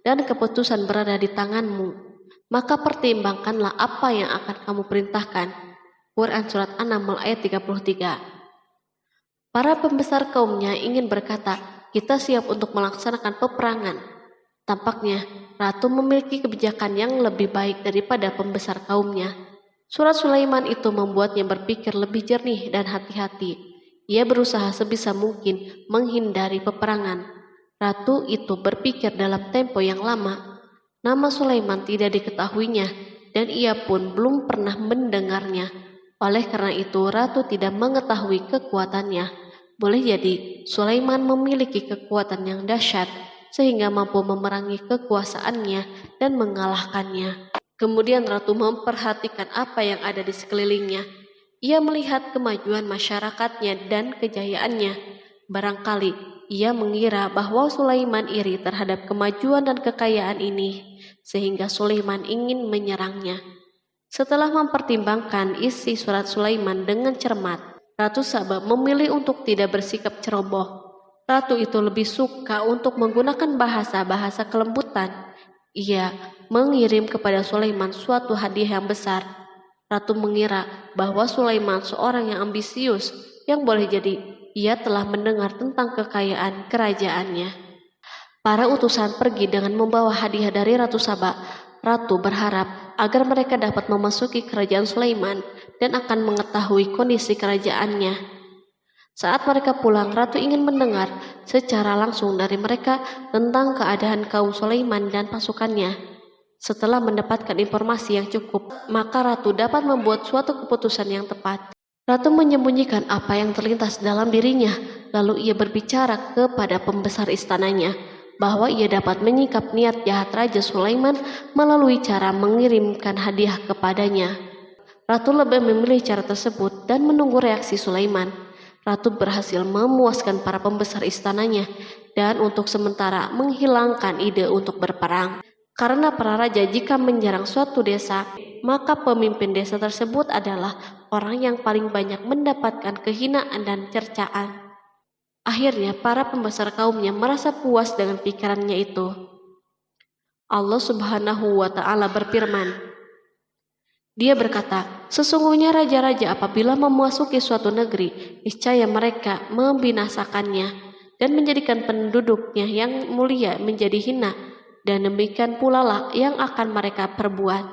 dan keputusan berada di tanganmu. Maka pertimbangkanlah apa yang akan kamu perintahkan." Quran Surat An-Naml ayat 33. Para pembesar kaumnya ingin berkata, "Kita siap untuk melaksanakan peperangan." Tampaknya ratu memiliki kebijakan yang lebih baik daripada pembesar kaumnya. Surat Sulaiman itu membuatnya berpikir lebih jernih dan hati-hati. Ia berusaha sebisa mungkin menghindari peperangan. Ratu itu berpikir dalam tempo yang lama. Nama Sulaiman tidak diketahuinya, dan ia pun belum pernah mendengarnya. Oleh karena itu, ratu tidak mengetahui kekuatannya. Boleh jadi Sulaiman memiliki kekuatan yang dahsyat sehingga mampu memerangi kekuasaannya dan mengalahkannya. Kemudian ratu memperhatikan apa yang ada di sekelilingnya. Ia melihat kemajuan masyarakatnya dan kejayaannya. Barangkali ia mengira bahwa Sulaiman iri terhadap kemajuan dan kekayaan ini, sehingga Sulaiman ingin menyerangnya. Setelah mempertimbangkan isi surat Sulaiman dengan cermat, Ratu Saba memilih untuk tidak bersikap ceroboh. Ratu itu lebih suka untuk menggunakan bahasa-bahasa kelembutan. Ia mengirim kepada Sulaiman suatu hadiah yang besar. Ratu mengira bahwa Sulaiman seorang yang ambisius, yang boleh jadi ia telah mendengar tentang kekayaan kerajaannya. Para utusan pergi dengan membawa hadiah dari Ratu Saba. Ratu berharap agar mereka dapat memasuki kerajaan Sulaiman dan akan mengetahui kondisi kerajaannya. Saat mereka pulang, Ratu ingin mendengar secara langsung dari mereka tentang keadaan kaum Sulaiman dan pasukannya. Setelah mendapatkan informasi yang cukup, maka Ratu dapat membuat suatu keputusan yang tepat. Ratu menyembunyikan apa yang terlintas dalam dirinya, lalu ia berbicara kepada pembesar istananya bahwa ia dapat menyingkap niat jahat Raja Sulaiman melalui cara mengirimkan hadiah kepadanya. Ratu lebih memilih cara tersebut dan menunggu reaksi Sulaiman. Ratu berhasil memuaskan para pembesar istananya dan untuk sementara menghilangkan ide untuk berperang. Karena para raja jika menyerang suatu desa, maka pemimpin desa tersebut adalah orang yang paling banyak mendapatkan kehinaan dan cercaan. Akhirnya para pembesar kaumnya merasa puas dengan pikirannya itu. Allah Subhanahu wa Ta'ala berfirman, Dia berkata, "Sesungguhnya raja-raja apabila memasuki suatu negeri, niscaya mereka membinasakannya dan menjadikan penduduknya yang mulia menjadi hina, dan demikian pula lah yang akan mereka perbuat.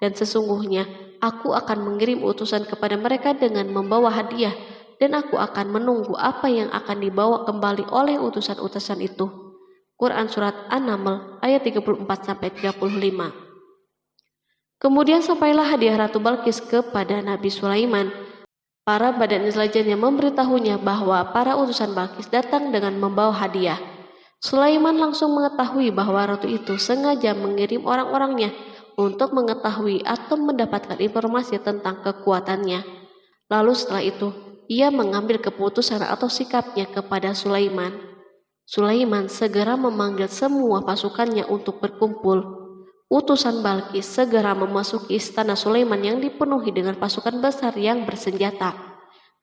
Dan sesungguhnya aku akan mengirim utusan kepada mereka dengan membawa hadiah, dan aku akan menunggu apa yang akan dibawa kembali oleh utusan-utusan itu." Quran Surat An-Naml ayat 34-35. Kemudian sampailah hadiah Ratu Balkis kepada Nabi Sulaiman. Para badan intelijennya memberitahunya bahwa para utusan Balkis datang dengan membawa hadiah. Sulaiman langsung mengetahui bahwa ratu itu sengaja mengirim orang-orangnya untuk mengetahui atau mendapatkan informasi tentang kekuatannya. Lalu setelah itu, ia mengambil keputusan atau sikapnya kepada Sulaiman. Sulaiman segera memanggil semua pasukannya untuk berkumpul. Utusan Balkis segera memasuki istana Sulaiman yang dipenuhi dengan pasukan besar yang bersenjata.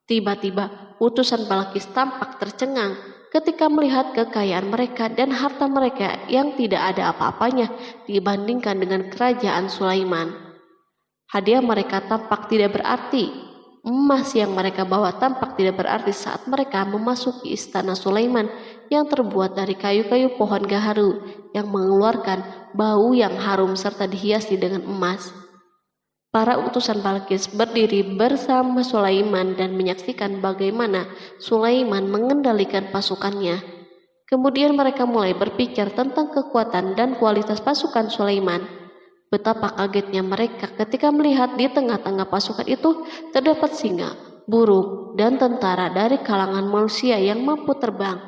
Tiba-tiba, utusan Balkis tampak tercengang ketika melihat kekayaan mereka dan harta mereka yang tidak ada apa-apanya dibandingkan dengan kerajaan Sulaiman. Hadiah mereka tampak tidak berarti. Emas yang mereka bawa tampak tidak berarti saat mereka memasuki istana Sulaiman yang terbuat dari kayu-kayu pohon gaharu yang mengeluarkan bau yang harum serta dihiasi dengan emas. Para utusan Balkis berdiri bersama Sulaiman dan menyaksikan bagaimana Sulaiman mengendalikan pasukannya. Kemudian mereka mulai berpikir tentang kekuatan dan kualitas pasukan Sulaiman. Betapa kagetnya mereka ketika melihat di tengah-tengah pasukan itu terdapat singa, burung, dan tentara dari kalangan manusia yang mampu terbang.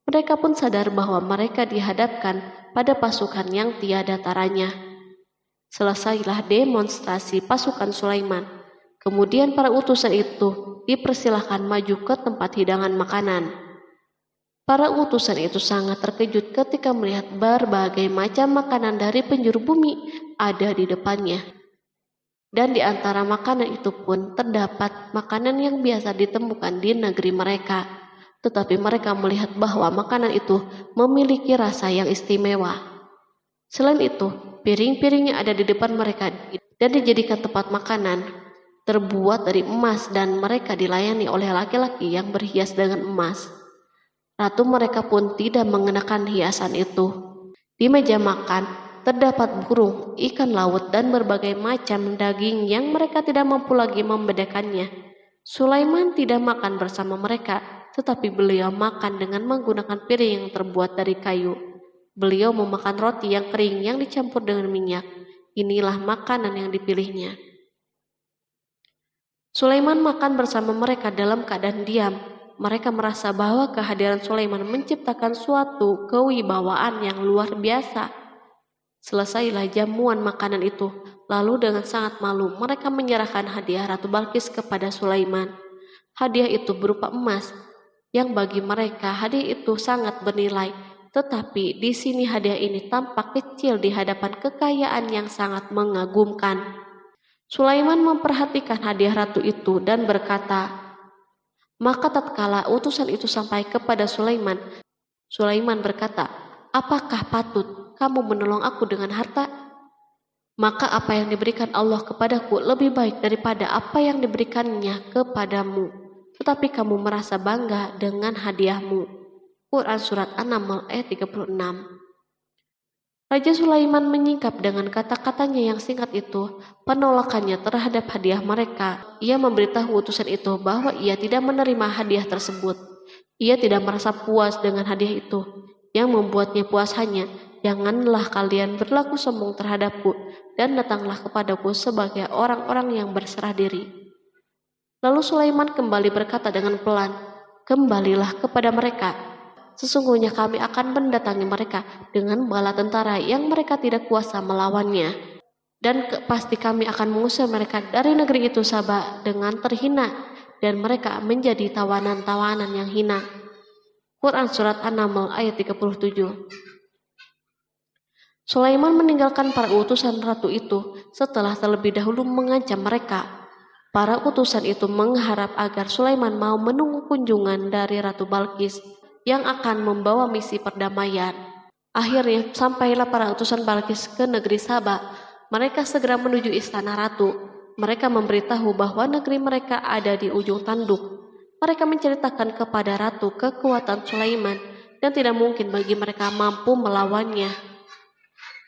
Mereka pun sadar bahwa mereka dihadapkan pada pasukan yang tiada taranya. Selesailah demonstrasi pasukan Sulaiman. Kemudian para utusan itu dipersilahkan maju ke tempat hidangan makanan. Para utusan itu sangat terkejut ketika melihat berbagai macam makanan dari penjuru bumi ada di depannya. Dan di antara makanan itu pun terdapat makanan yang biasa ditemukan di negeri mereka. Tetapi mereka melihat bahwa makanan itu memiliki rasa yang istimewa. Selain itu, piring-piring yang ada di depan mereka dan dijadikan tempat makanan terbuat dari emas dan mereka dilayani oleh laki-laki yang berhias dengan emas. Ratu mereka pun tidak mengenakan hiasan itu. Di meja makan terdapat burung, ikan laut, dan berbagai macam daging yang mereka tidak mampu lagi membedakannya. Sulaiman tidak makan bersama mereka, tetapi beliau makan dengan menggunakan piring yang terbuat dari kayu. Beliau memakan roti yang kering yang dicampur dengan minyak. Inilah makanan yang dipilihnya. Sulaiman makan bersama mereka dalam keadaan diam. Mereka merasa bahwa kehadiran Sulaiman menciptakan suatu kewibawaan yang luar biasa. Selesailah jamuan makanan itu. Lalu dengan sangat malu mereka menyerahkan hadiah Ratu Balkis kepada Sulaiman. Hadiah itu berupa emas, yang bagi mereka hadiah itu sangat bernilai. Tetapi di sini hadiah ini tampak kecil di hadapan kekayaan yang sangat mengagumkan. Sulaiman memperhatikan hadiah ratu itu dan berkata, maka tatkala utusan itu sampai kepada Sulaiman, Sulaiman berkata, apakah patut kamu menolong aku dengan harta? Maka apa yang diberikan Allah kepadaku lebih baik daripada apa yang diberikannya kepadamu. Tetapi kamu merasa bangga dengan hadiahmu. Quran Surat An-Naml ayat 36. Raja Sulaiman menyingkap dengan kata-katanya yang singkat itu penolakannya terhadap hadiah mereka. Ia memberitahu utusan itu bahwa ia tidak menerima hadiah tersebut. Ia tidak merasa puas dengan hadiah itu. Yang membuatnya puas hanya, janganlah kalian berlaku sombong terhadapku dan datanglah kepadaku sebagai orang-orang yang berserah diri. Lalu Sulaiman kembali berkata dengan pelan, kembalilah kepada mereka. Sesungguhnya kami akan mendatangi mereka dengan bala tentara yang mereka tidak kuasa melawannya. Dan pasti kami akan mengusir mereka dari negeri itu Saba dengan terhina dan mereka menjadi tawanan-tawanan yang hina. Quran Surat An-Naml ayat 37. Sulaiman meninggalkan para utusan ratu itu setelah terlebih dahulu mengancam mereka. Para utusan itu mengharap agar Sulaiman mau menunggu kunjungan dari Ratu Balkis yang akan membawa misi perdamaian. Akhirnya sampailah para utusan Balkis ke negeri Saba. Mereka segera menuju istana ratu. Mereka memberitahu bahwa negeri mereka ada di ujung tanduk. Mereka menceritakan kepada ratu kekuatan Sulaiman dan tidak mungkin bagi mereka mampu melawannya.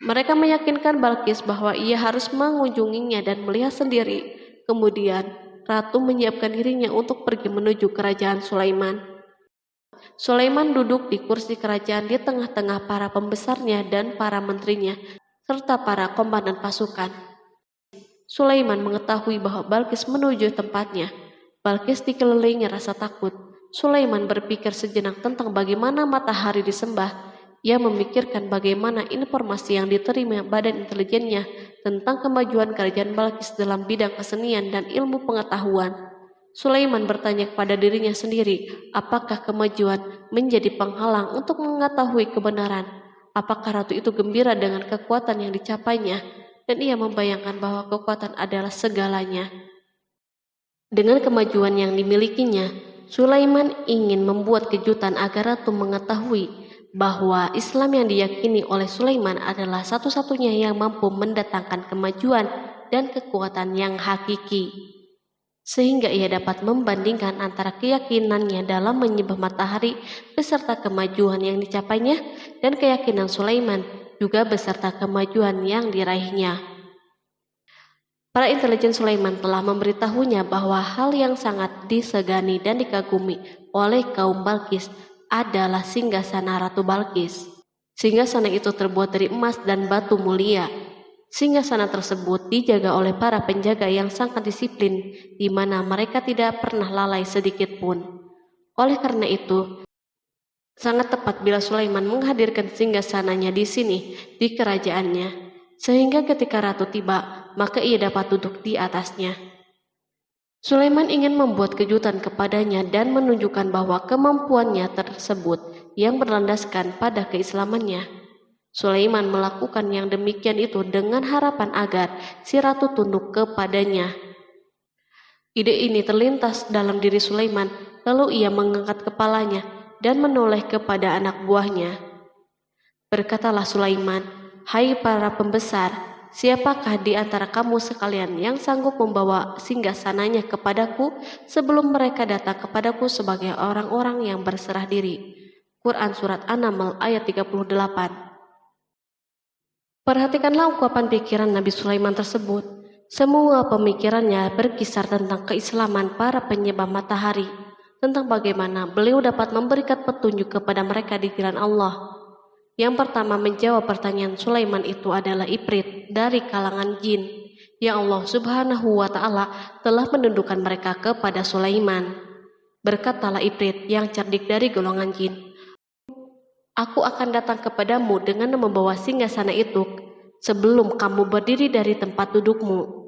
Mereka meyakinkan Balkis bahwa ia harus mengunjunginya dan melihat sendiri. Kemudian ratu menyiapkan dirinya untuk pergi menuju kerajaan Sulaiman. Sulaiman duduk di kursi kerajaan di tengah-tengah para pembesarnya dan para menterinya, serta para komandan pasukan. Sulaiman mengetahui bahwa Balkis menuju tempatnya. Balkis dikelilingi rasa takut. Sulaiman berpikir sejenak tentang bagaimana matahari disembah. Ia memikirkan bagaimana informasi yang diterima badan intelijennya tentang kemajuan kerajaan Balkis dalam bidang kesenian dan ilmu pengetahuan. Sulaiman bertanya kepada dirinya sendiri, apakah kemajuan menjadi penghalang untuk mengetahui kebenaran? Apakah ratu itu gembira dengan kekuatan yang dicapainya? Dan ia membayangkan bahwa kekuatan adalah segalanya. Dengan kemajuan yang dimilikinya, Sulaiman ingin membuat kejutan agar ratu mengetahui bahwa Islam yang diyakini oleh Sulaiman adalah satu-satunya yang mampu mendatangkan kemajuan dan kekuatan yang hakiki. sehingga ia dapat membandingkan antara keyakinannya dalam menyembah matahari beserta kemajuan yang dicapainya dan keyakinan Sulaiman juga beserta kemajuan yang diraihnya. Para intelijen Sulaiman telah memberitahunya bahwa hal yang sangat disegani dan dikagumi oleh kaum Balkis adalah singgasana Ratu Balkis. Singgasana itu terbuat dari emas dan batu mulia. Singgasana tersebut dijaga oleh para penjaga yang sangat disiplin, di mana mereka tidak pernah lalai sedikit pun. Oleh karena itu, sangat tepat bila Sulaiman menghadirkan singgasananya di sini, di kerajaannya, sehingga ketika ratu tiba, maka ia dapat duduk di atasnya. Sulaiman ingin membuat kejutan kepadanya dan menunjukkan bahwa kemampuannya tersebut yang berlandaskan pada keislamannya. Sulaiman melakukan yang demikian itu dengan harapan agar si ratu tunduk kepadanya. Ide ini terlintas dalam diri Sulaiman, lalu ia mengangkat kepalanya dan menoleh kepada anak buahnya. Berkatalah Sulaiman, "Hai para pembesar, siapakah di antara kamu sekalian yang sanggup membawa singgasananya kepadaku sebelum mereka datang kepadaku sebagai orang-orang yang berserah diri?" Quran Surat An-Naml ayat 38. Perhatikanlah ungkapan pikiran Nabi Sulaiman tersebut. Semua pemikirannya berkisar tentang keislaman para penyembah matahari, tentang bagaimana beliau dapat memberikan petunjuk kepada mereka di jalan Allah. Yang pertama menjawab pertanyaan Sulaiman itu adalah Ifrit dari kalangan jin, yang Allah Subhanahu wa Ta'ala telah menundukkan mereka kepada Sulaiman. Berkatalah Ifrit yang cerdik dari golongan jin, "Aku akan datang kepadamu dengan membawa singgasana itu sebelum kamu berdiri dari tempat dudukmu.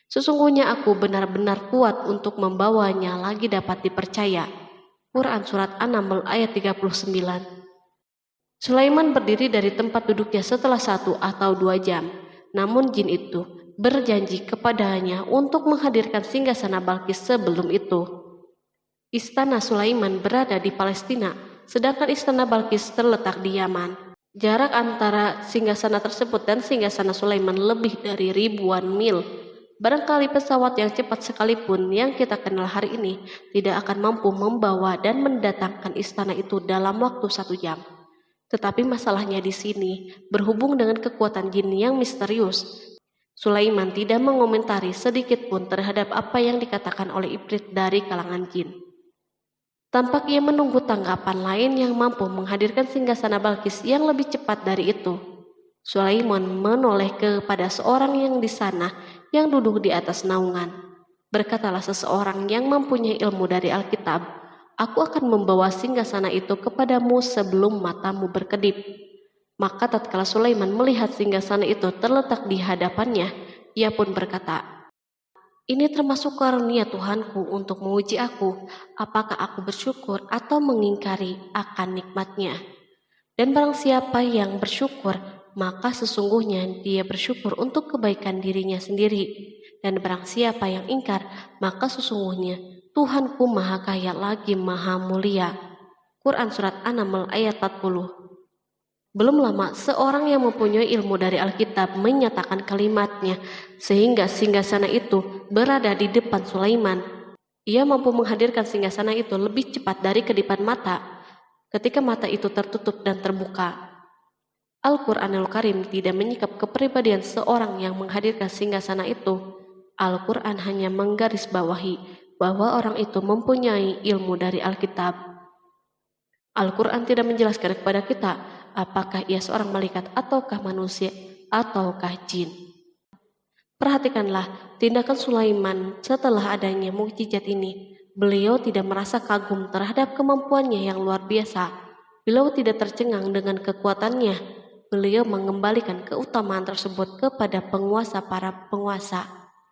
Sesungguhnya aku benar-benar kuat untuk membawanya lagi dapat dipercaya." Quran Surat An-Naml ayat 39. Sulaiman berdiri dari tempat duduknya setelah 1 atau 2 jam. Namun jin itu berjanji kepadanya untuk menghadirkan singgasana Balkis sebelum itu. Istana Sulaiman berada di Palestina, sedangkan istana Balkis terletak di Yaman. Jarak antara singgasana tersebut dan singgasana Sulaiman lebih dari ribuan mil. Barangkali pesawat yang cepat sekalipun yang kita kenal hari ini tidak akan mampu membawa dan mendatangkan istana itu dalam waktu 1 jam. Tetapi masalahnya di sini berhubung dengan kekuatan jin yang misterius. Sulaiman tidak mengomentari sedikit pun terhadap apa yang dikatakan oleh Ifrit dari kalangan jin. Tampak ia menunggu tanggapan lain yang mampu menghadirkan singgasana Balkis yang lebih cepat dari itu. Sulaiman menoleh kepada seorang yang di sana yang duduk di atas naungan. Berkatalah seseorang yang mempunyai ilmu dari Alkitab, "Aku akan membawa singgasana itu kepadamu sebelum matamu berkedip." Maka tatkala Sulaiman melihat singgasana itu terletak di hadapannya, ia pun berkata, "Ini termasuk karunia Tuhanku untuk menguji aku, apakah aku bersyukur atau mengingkari akan nikmatnya. Dan barang siapa yang bersyukur, maka sesungguhnya dia bersyukur untuk kebaikan dirinya sendiri. Dan barang siapa yang ingkar, maka sesungguhnya Tuhanku maha kaya lagi maha mulia." Quran Surat An-Naml ayat 40. Belum lama, seorang yang mempunyai ilmu dari Alkitab menyatakan kalimatnya, sehingga singgasana itu berada di depan Sulaiman. Ia mampu menghadirkan singgasana itu lebih cepat dari kedipan mata, ketika mata itu tertutup dan terbuka. Al-Quranul Karim tidak menyikap kepribadian seorang yang menghadirkan singgasana itu. Al-Quran hanya menggarisbawahi bahwa orang itu mempunyai ilmu dari Alkitab. Al-Quran tidak menjelaskan kepada kita apakah ia seorang malaikat ataukah manusia ataukah jin. Perhatikanlah tindakan Sulaiman setelah adanya mukjizat ini. Beliau tidak merasa kagum terhadap kemampuannya yang luar biasa. Beliau tidak tercengang dengan kekuatannya. Beliau mengembalikan keutamaan tersebut kepada penguasa para penguasa,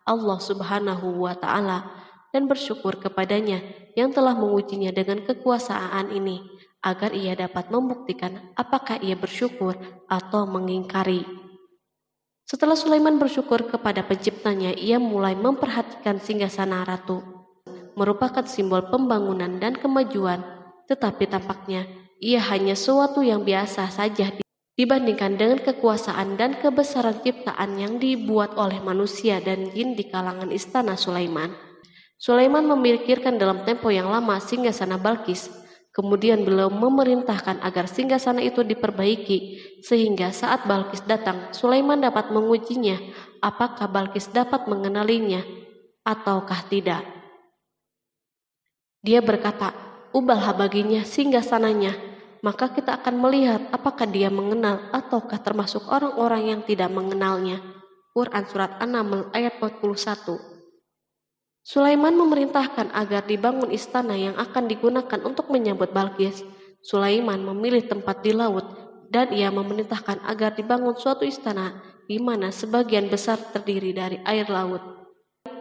Allah Subhanahu wa Ta'ala, dan bersyukur kepadanya yang telah mengujinya dengan kekuasaan ini, agar ia dapat membuktikan apakah ia bersyukur atau mengingkari. Setelah Sulaiman bersyukur kepada penciptanya, ia mulai memperhatikan singgasana ratu. Merupakan simbol pembangunan dan kemajuan, tetapi tampaknya ia hanya sesuatu yang biasa saja dibandingkan dengan kekuasaan dan kebesaran ciptaan yang dibuat oleh manusia dan jin di kalangan istana Sulaiman. Sulaiman memikirkan dalam tempo yang lama singgasana Balkis. Kemudian beliau memerintahkan agar singgasana itu diperbaiki, sehingga saat Balkis datang, Sulaiman dapat mengujinya apakah Balkis dapat mengenalinya ataukah tidak. Dia berkata, "Ubahlah baginya singgasananya, maka kita akan melihat apakah dia mengenal ataukah termasuk orang-orang yang tidak mengenalnya." Quran Surat An-Naml ayat 41. Sulaiman memerintahkan agar dibangun istana yang akan digunakan untuk menyambut Balkis. Sulaiman memilih tempat di laut dan ia memerintahkan agar dibangun suatu istana di mana sebagian besar terdiri dari air laut.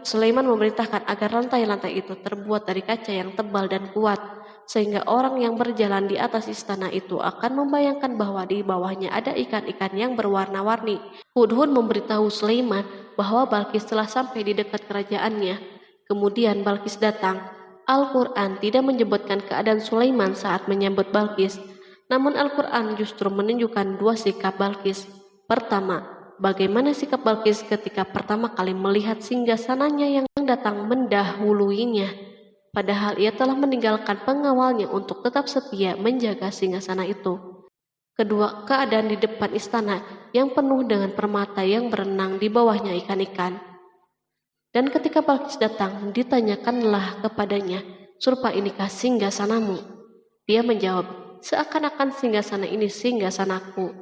Sulaiman memerintahkan agar lantai-lantai itu terbuat dari kaca yang tebal dan kuat, sehingga orang yang berjalan di atas istana itu akan membayangkan bahwa di bawahnya ada ikan-ikan yang berwarna-warni. Hudhud memberitahu Sulaiman bahwa Balkis telah sampai di dekat kerajaannya. Kemudian Balkis datang. Al-Quran tidak menyebutkan keadaan Sulaiman saat menyambut Balkis, namun Al-Quran justru menunjukkan dua sikap Balkis. Pertama, bagaimana sikap Balkis ketika pertama kali melihat singgasananya yang datang mendahuluinya, padahal ia telah meninggalkan pengawalnya untuk tetap setia menjaga singgasana itu. Kedua, keadaan di depan istana yang penuh dengan permata yang berenang di bawahnya ikan-ikan. Dan ketika Balkis datang, ditanyakanlah kepadanya, "Serupa inikah singgasanamu?" Dia menjawab, "Seakan-akan singgasana ini singgasanaku.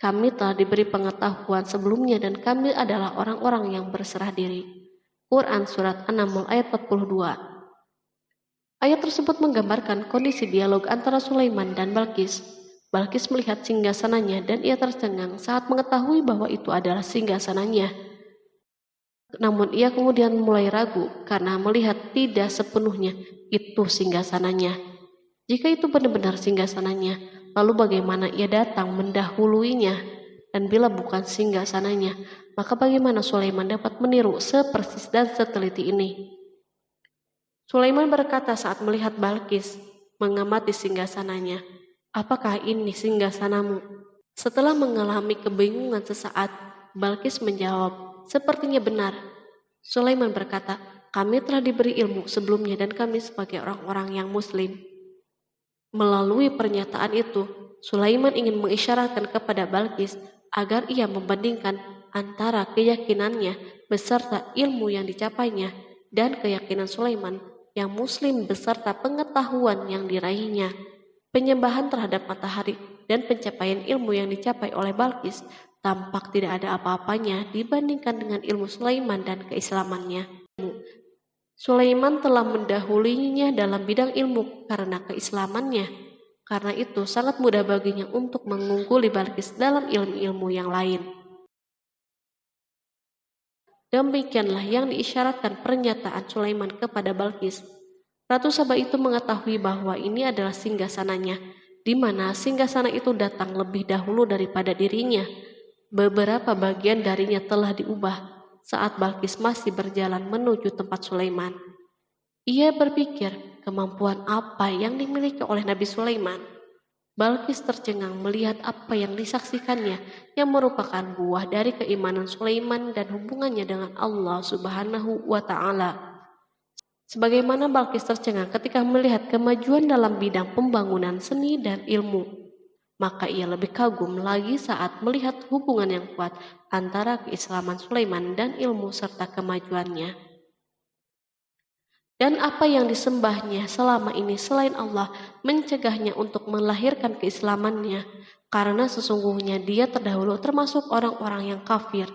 Kami telah diberi pengetahuan sebelumnya dan kami adalah orang-orang yang berserah diri." Quran Surat An-Naml ayat 42. Ayat tersebut menggambarkan kondisi dialog antara Sulaiman dan Balkis. Balkis melihat singgasananya dan ia tercengang saat mengetahui bahwa itu adalah singgasananya. Namun ia kemudian mulai ragu karena melihat tidak sepenuhnya itu singgasananya. Jika itu benar-benar singgasananya, lalu bagaimana ia datang mendahuluinya? Dan bila bukan singgasananya, maka bagaimana Sulaiman dapat meniru sepersis dan seteliti ini? Sulaiman berkata saat melihat Balkis mengamati singgasananya, "Apakah ini singgasanamu?" Setelah mengalami kebingungan sesaat, Balkis menjawab, "Sepertinya benar." Sulaiman berkata, "Kami telah diberi ilmu sebelumnya dan kami sebagai orang-orang yang muslim." Melalui pernyataan itu, Sulaiman ingin mengisyaratkan kepada Balkis agar ia membandingkan antara keyakinannya beserta ilmu yang dicapainya dan keyakinan Sulaiman yang muslim beserta pengetahuan yang diraihnya. Penyembahan terhadap matahari dan pencapaian ilmu yang dicapai oleh Balkis tampak tidak ada apa-apanya dibandingkan dengan ilmu Sulaiman dan keislamannya. Sulaiman telah mendahulinya dalam bidang ilmu karena keislamannya. Karena itu sangat mudah baginya untuk mengungguli Balkis dalam ilmu-ilmu yang lain. Demikianlah yang diisyaratkan pernyataan Sulaiman kepada Balkis. Ratu Saba itu mengetahui bahwa ini adalah singgasananya, di mana singgasana itu datang lebih dahulu daripada dirinya. Beberapa bagian darinya telah diubah saat Balkis masih berjalan menuju tempat Sulaiman. Ia berpikir kemampuan apa yang dimiliki oleh Nabi Sulaiman. Balkis tercengang melihat apa yang disaksikannya yang merupakan buah dari keimanan Sulaiman dan hubungannya dengan Allah Subhanahu wa Ta'ala. Sebagaimana Balkis tercengang ketika melihat kemajuan dalam bidang pembangunan seni dan ilmu, maka ia lebih kagum lagi saat melihat hubungan yang kuat antara keislaman Sulaiman dan ilmu serta kemajuannya. Dan apa yang disembahnya selama ini selain Allah mencegahnya untuk melahirkan keislamannya, karena sesungguhnya dia terdahulu termasuk orang-orang yang kafir.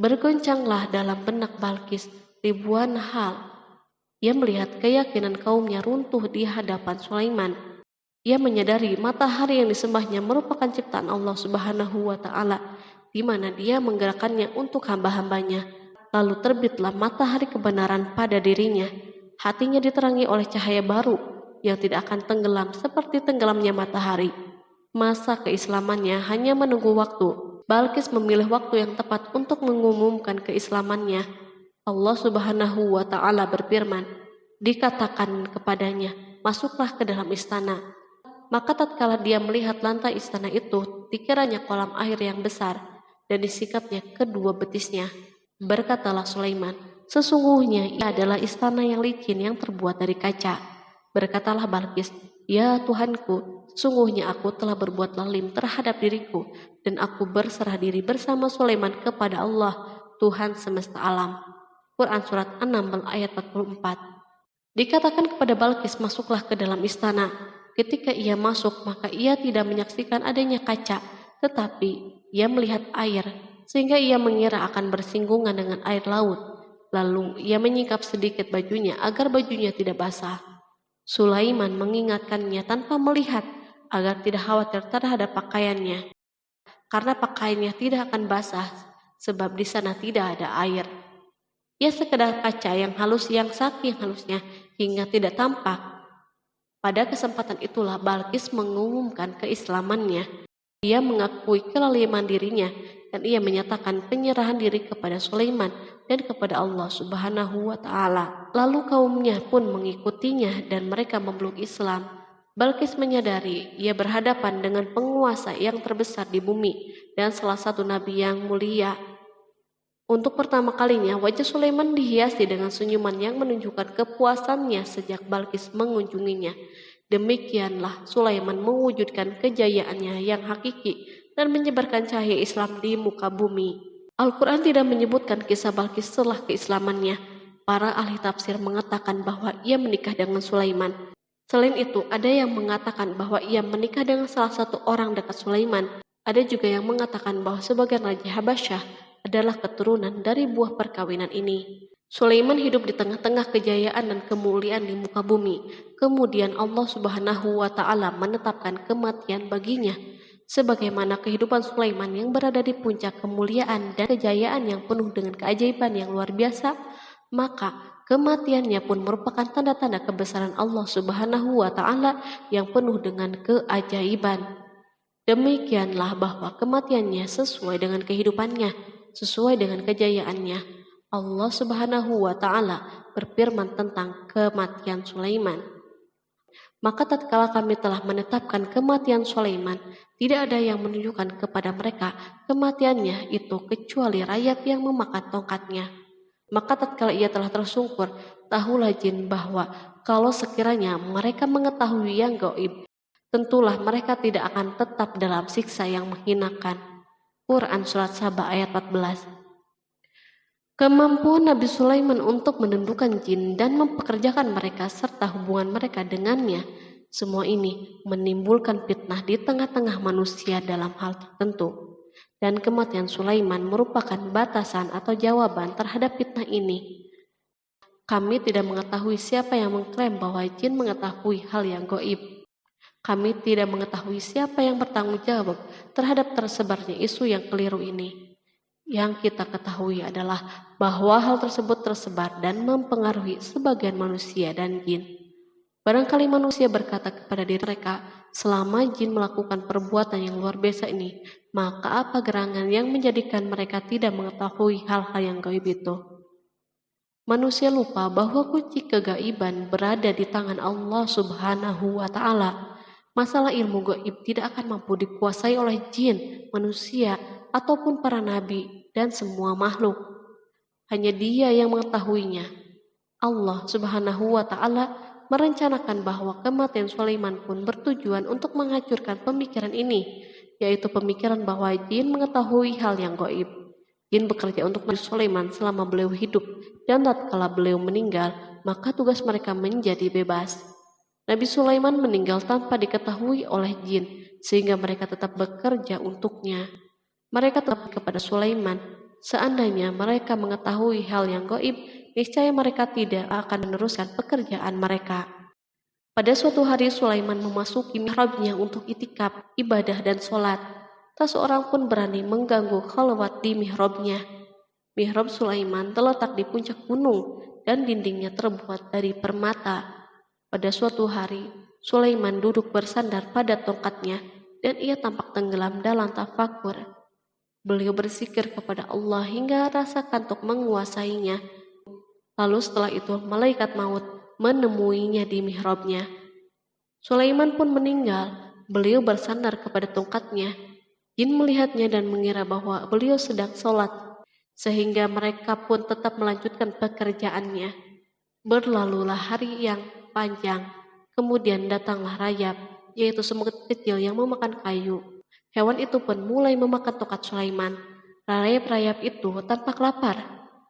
Bergoncanglah dalam benak Balkis ribuan hal. Ia melihat keyakinan kaumnya runtuh di hadapan Sulaiman. Ia menyadari matahari yang disembahnya merupakan ciptaan Allah Subhanahu wa Ta'ala, di mana dia menggerakkannya untuk hamba-hambanya. Lalu terbitlah matahari kebenaran pada dirinya. Hatinya diterangi oleh cahaya baru yang tidak akan tenggelam seperti tenggelamnya matahari. Masa keislamannya hanya menunggu waktu. Balkis memilih waktu yang tepat untuk mengumumkan keislamannya. Allah Subhanahu wa Ta'ala berfirman, dikatakan kepadanya, "Masuklah ke dalam istana." Maka tatkala dia melihat lantai istana itu, dikiranya kolam air yang besar dan disikapnya kedua betisnya. Berkatalah Sulaiman, Sesungguhnya ia adalah istana yang licin yang terbuat dari kaca. Berkatalah Balqis, "Ya Tuhanku, sesungguhnya aku telah berbuat zalim terhadap diriku, dan aku berserah diri bersama Sulaiman kepada Allah, Tuhan semesta alam." Quran Surat 6 ayat 44. Dikatakan kepada Balqis, masuklah ke dalam istana. Ketika ia masuk, maka ia tidak menyaksikan adanya kaca, tetapi ia melihat air, sehingga ia mengira akan bersinggungan dengan air laut. Lalu ia menyingkap sedikit bajunya agar bajunya tidak basah. Sulaiman mengingatkannya tanpa melihat agar tidak khawatir terhadap pakaiannya, karena pakaiannya tidak akan basah sebab di sana tidak ada air. Ia sekedar kaca yang halus yang saking halusnya hingga tidak tampak. Pada kesempatan itulah Balqis mengumumkan keislamannya. Ia mengakui kelaliman dirinya dan ia menyatakan penyerahan diri kepada Sulaiman dan kepada Allah Subhanahu wa Ta'ala. Lalu kaumnya pun mengikutinya dan mereka memeluk Islam. Balqis menyadari ia berhadapan dengan penguasa yang terbesar di bumi dan salah satu nabi yang mulia. Untuk pertama kalinya wajah Sulaiman dihiasi dengan senyuman yang menunjukkan kepuasannya sejak Balqis mengunjunginya. Demikianlah Sulaiman mewujudkan kejayaannya yang hakiki dan menyebarkan cahaya Islam di muka bumi. Al-Quran tidak menyebutkan kisah Balqis setelah keislamannya. Para ahli tafsir mengatakan bahwa ia menikah dengan Sulaiman. Selain itu, ada yang mengatakan bahwa ia menikah dengan salah satu orang dekat Sulaiman. Ada juga yang mengatakan bahwa sebagian Raja Habasyah adalah keturunan dari buah perkawinan ini. Sulaiman hidup di tengah-tengah kejayaan dan kemuliaan di muka bumi. Kemudian Allah Subhanahu wa Ta'ala menetapkan kematian baginya. Sebagaimana kehidupan Sulaiman yang berada di puncak kemuliaan dan kejayaan yang penuh dengan keajaiban yang luar biasa, maka kematiannya pun merupakan tanda-tanda kebesaran Allah Subhanahu wa Ta'ala yang penuh dengan keajaiban. Demikianlah bahwa kematiannya sesuai dengan kehidupannya, sesuai dengan kejayaannya. Allah Subhanahu wa Ta'ala berfirman tentang kematian Sulaiman. Maka tatkala kami telah menetapkan kematian Sulaiman, tidak ada yang menunjukkan kepada mereka kematiannya itu kecuali rayap yang memakan tongkatnya. Maka tatkala ia telah tersungkur, tahulah jin bahwa kalau sekiranya mereka mengetahui yang gaib, tentulah mereka tidak akan tetap dalam siksa yang menghinakan. Quran Surat Saba ayat 14. Kemampuan Nabi Sulaiman untuk menundukkan jin dan mempekerjakan mereka serta hubungan mereka dengannya, semua ini menimbulkan fitnah di tengah-tengah manusia dalam hal tertentu. Dan kematian Sulaiman merupakan batasan atau jawaban terhadap fitnah ini. Kami tidak mengetahui siapa yang mengklaim bahwa jin mengetahui hal yang gaib. Kami tidak mengetahui siapa yang bertanggung jawab terhadap tersebarnya isu yang keliru ini. Yang kita ketahui adalah bahwa hal tersebut tersebar dan mempengaruhi sebagian manusia dan jin. Barangkali manusia berkata kepada diri mereka, selama jin melakukan perbuatan yang luar biasa ini, maka apa gerangan yang menjadikan mereka tidak mengetahui hal-hal yang gaib itu? Manusia lupa bahwa kunci kegaiban berada di tangan Allah Subhanahu wa Ta'ala. Masalah ilmu gaib tidak akan mampu dikuasai oleh jin, manusia, ataupun para nabi dan semua makhluk. Hanya Dia yang mengetahuinya. Allah Subhanahu wa Ta'ala merencanakan bahwa kematian Sulaiman pun bertujuan untuk menghancurkan pemikiran ini, yaitu pemikiran bahwa jin mengetahui hal yang gaib. Jin bekerja untuk Nabi Sulaiman selama beliau hidup, dan tatkala beliau meninggal, maka tugas mereka menjadi bebas. Nabi Sulaiman meninggal tanpa diketahui oleh jin, sehingga mereka tetap bekerja untuknya. Mereka tetap kepada Sulaiman. Seandainya mereka mengetahui hal yang gaib, niscaya mereka tidak akan meneruskan pekerjaan mereka. Pada suatu hari Sulaiman memasuki mihrabnya untuk itikaf, ibadah dan sholat. Tak seorang pun berani mengganggu khalwat di mihrabnya. Mihrab Sulaiman terletak di puncak gunung dan dindingnya terbuat dari permata. Pada suatu hari, Sulaiman duduk bersandar pada tongkatnya dan ia tampak tenggelam dalam tafakur. Beliau berzikir kepada Allah hingga rasa kantuk menguasainya. Lalu setelah itu malaikat maut menemuinya di mihrabnya. Sulaiman pun meninggal. Beliau bersandar kepada tongkatnya. Jin melihatnya dan mengira bahwa beliau sedang sholat. sehingga mereka pun tetap melanjutkan pekerjaannya. Berlalulah hari yang panjang, kemudian datanglah rayap, yaitu semut kecil yang memakan kayu. Hewan itu pun mulai memakan tongkat Sulaiman. Rayap-rayap itu tampak lapar.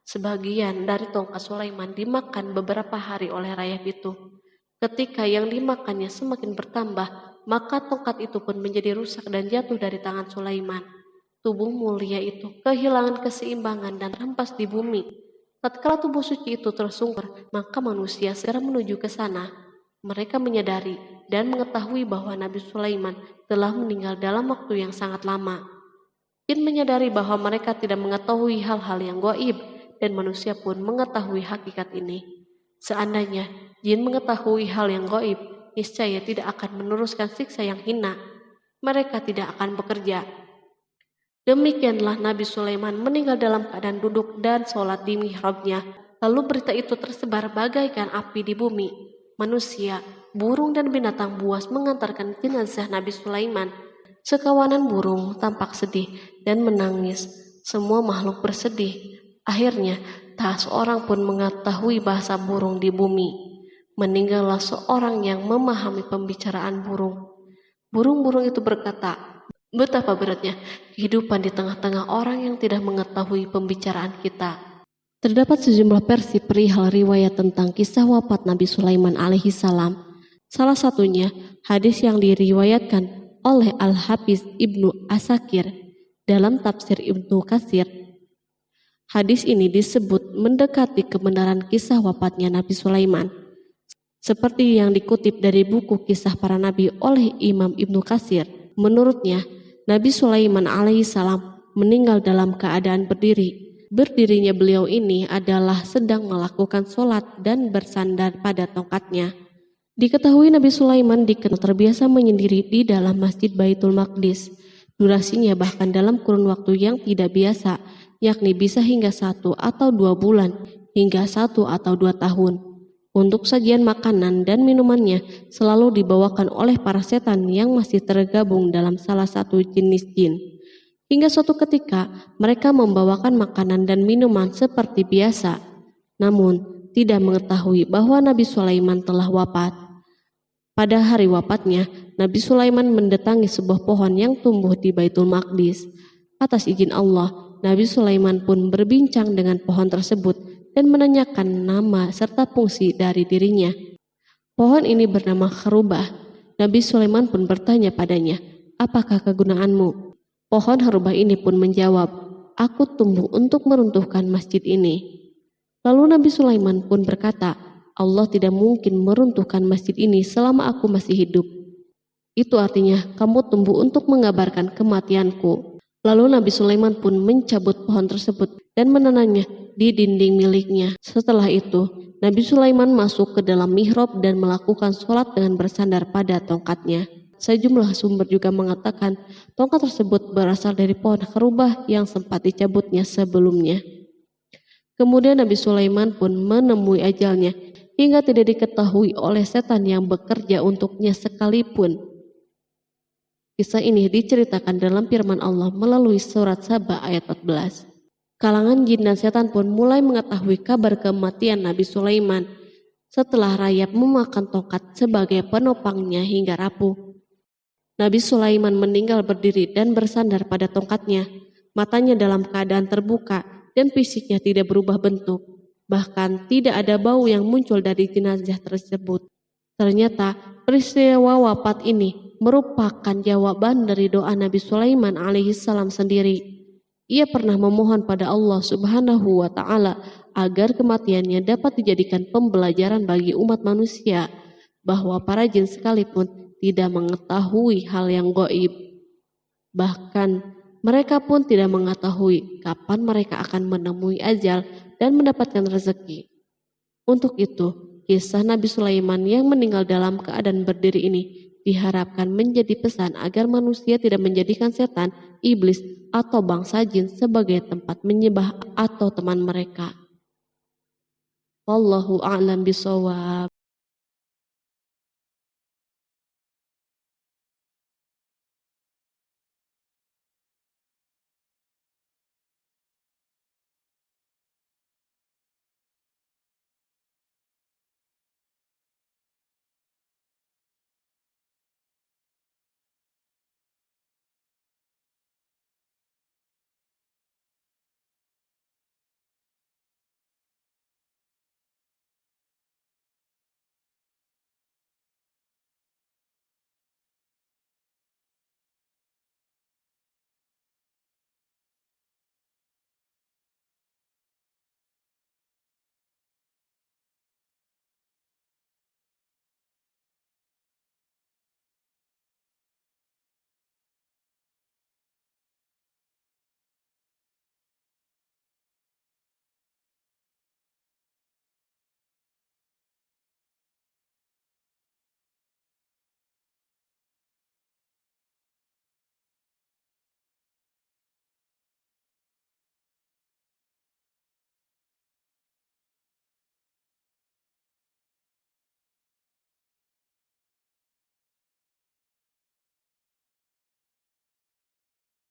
Sebagian dari tongkat Sulaiman dimakan beberapa hari oleh rayap itu. Ketika yang dimakannya semakin bertambah, maka tongkat itu pun menjadi rusak dan jatuh dari tangan Sulaiman. Tubuh mulia itu kehilangan keseimbangan dan terhempas di bumi. Tatkala tubuh suci itu tersungkur, maka manusia segera menuju ke sana. Mereka menyadari dan mengetahui bahwa Nabi Sulaiman telah meninggal dalam waktu yang sangat lama. Jin menyadari bahwa mereka tidak mengetahui hal-hal yang gaib, dan manusia pun mengetahui hakikat ini. Seandainya jin mengetahui hal yang gaib, niscaya tidak akan meneruskan siksa yang hina. Mereka tidak akan bekerja. Demikianlah Nabi Sulaiman meninggal dalam keadaan duduk dan sholat di mihrabnya. Lalu berita itu tersebar bagaikan api di bumi. Manusia, burung dan binatang buas mengantarkan jenazah Nabi Sulaiman. Sekawanan burung tampak sedih dan menangis. Semua makhluk bersedih. Akhirnya, tak seorang pun mengetahui bahasa burung di bumi. Meninggallah seorang yang memahami pembicaraan burung. Burung-burung itu berkata, "Betapa beratnya kehidupan di tengah-tengah orang yang tidak mengetahui pembicaraan kita." Terdapat sejumlah versi perihal riwayat tentang kisah wafat Nabi Sulaiman alaihi salam. Salah satunya hadis yang diriwayatkan oleh Al-Hafiz Ibnu Asakir dalam tafsir Ibnu Katsir. Hadis ini disebut mendekati kebenaran kisah wafatnya Nabi Sulaiman. Seperti yang dikutip dari buku Kisah Para Nabi oleh Imam Ibnu Katsir, menurutnya Nabi Sulaiman alaihissalam meninggal dalam keadaan berdiri. Berdirinya beliau ini adalah sedang melakukan sholat dan bersandar pada tongkatnya. Diketahui Nabi Sulaiman dikenal terbiasa menyendiri di dalam Masjid Baitul Maqdis. Durasinya bahkan dalam kurun waktu yang tidak biasa, yakni bisa hingga 1 atau 2 bulan, hingga 1 atau 2 tahun. Untuk sajian makanan dan minumannya selalu dibawakan oleh para setan yang masih tergabung dalam salah satu jenis jin. Hingga suatu ketika mereka membawakan makanan dan minuman seperti biasa, namun tidak mengetahui bahwa Nabi Sulaiman telah wafat. Pada hari wafatnya, Nabi Sulaiman mendatangi sebuah pohon yang tumbuh di Baitul Maqdis. Atas izin Allah, Nabi Sulaiman pun berbincang dengan pohon tersebut dan menanyakan nama serta fungsi dari dirinya. Pohon ini bernama Kharubah. Nabi Sulaiman pun bertanya padanya, "Apakah kegunaanmu?" Pohon Kharubah ini pun menjawab, "Aku tumbuh untuk meruntuhkan masjid ini." Lalu Nabi Sulaiman pun berkata, "Allah tidak mungkin meruntuhkan masjid ini selama aku masih hidup. Itu artinya kamu tumbuh untuk mengabarkan kematianku." Lalu Nabi Sulaiman pun mencabut pohon tersebut dan menanamnya di dinding miliknya. Setelah itu, Nabi Sulaiman masuk ke dalam mihrab dan melakukan sholat dengan bersandar pada tongkatnya. Sejumlah sumber juga mengatakan tongkat tersebut berasal dari pohon Kharubah yang sempat dicabutnya sebelumnya. Kemudian Nabi Sulaiman pun menemui ajalnya hingga tidak diketahui oleh setan yang bekerja untuknya sekalipun. Kisah ini diceritakan dalam firman Allah melalui surat Saba ayat 14. Kalangan jin dan setan pun mulai mengetahui kabar kematian Nabi Sulaiman setelah rayap memakan tongkat sebagai penopangnya hingga rapuh. Nabi Sulaiman meninggal berdiri dan bersandar pada tongkatnya. Matanya dalam keadaan terbuka dan fisiknya tidak berubah bentuk. Bahkan tidak ada bau yang muncul dari jenazah tersebut. Ternyata peristiwa wafat ini merupakan jawaban dari doa Nabi Sulaiman alaihissalam sendiri. Ia pernah memohon pada Allah Subhanahu wa Ta'ala agar kematiannya dapat dijadikan pembelajaran bagi umat manusia, bahwa para jin sekalipun tidak mengetahui hal yang gaib. Bahkan mereka pun tidak mengetahui kapan mereka akan menemui ajal dan mendapatkan rezeki. Untuk itu, kisah Nabi Sulaiman yang meninggal dalam keadaan berdiri ini diharapkan menjadi pesan agar manusia tidak menjadikan setan, iblis, atau bangsa jin sebagai tempat menyembah atau teman mereka. Wallahu a'lam bishawab.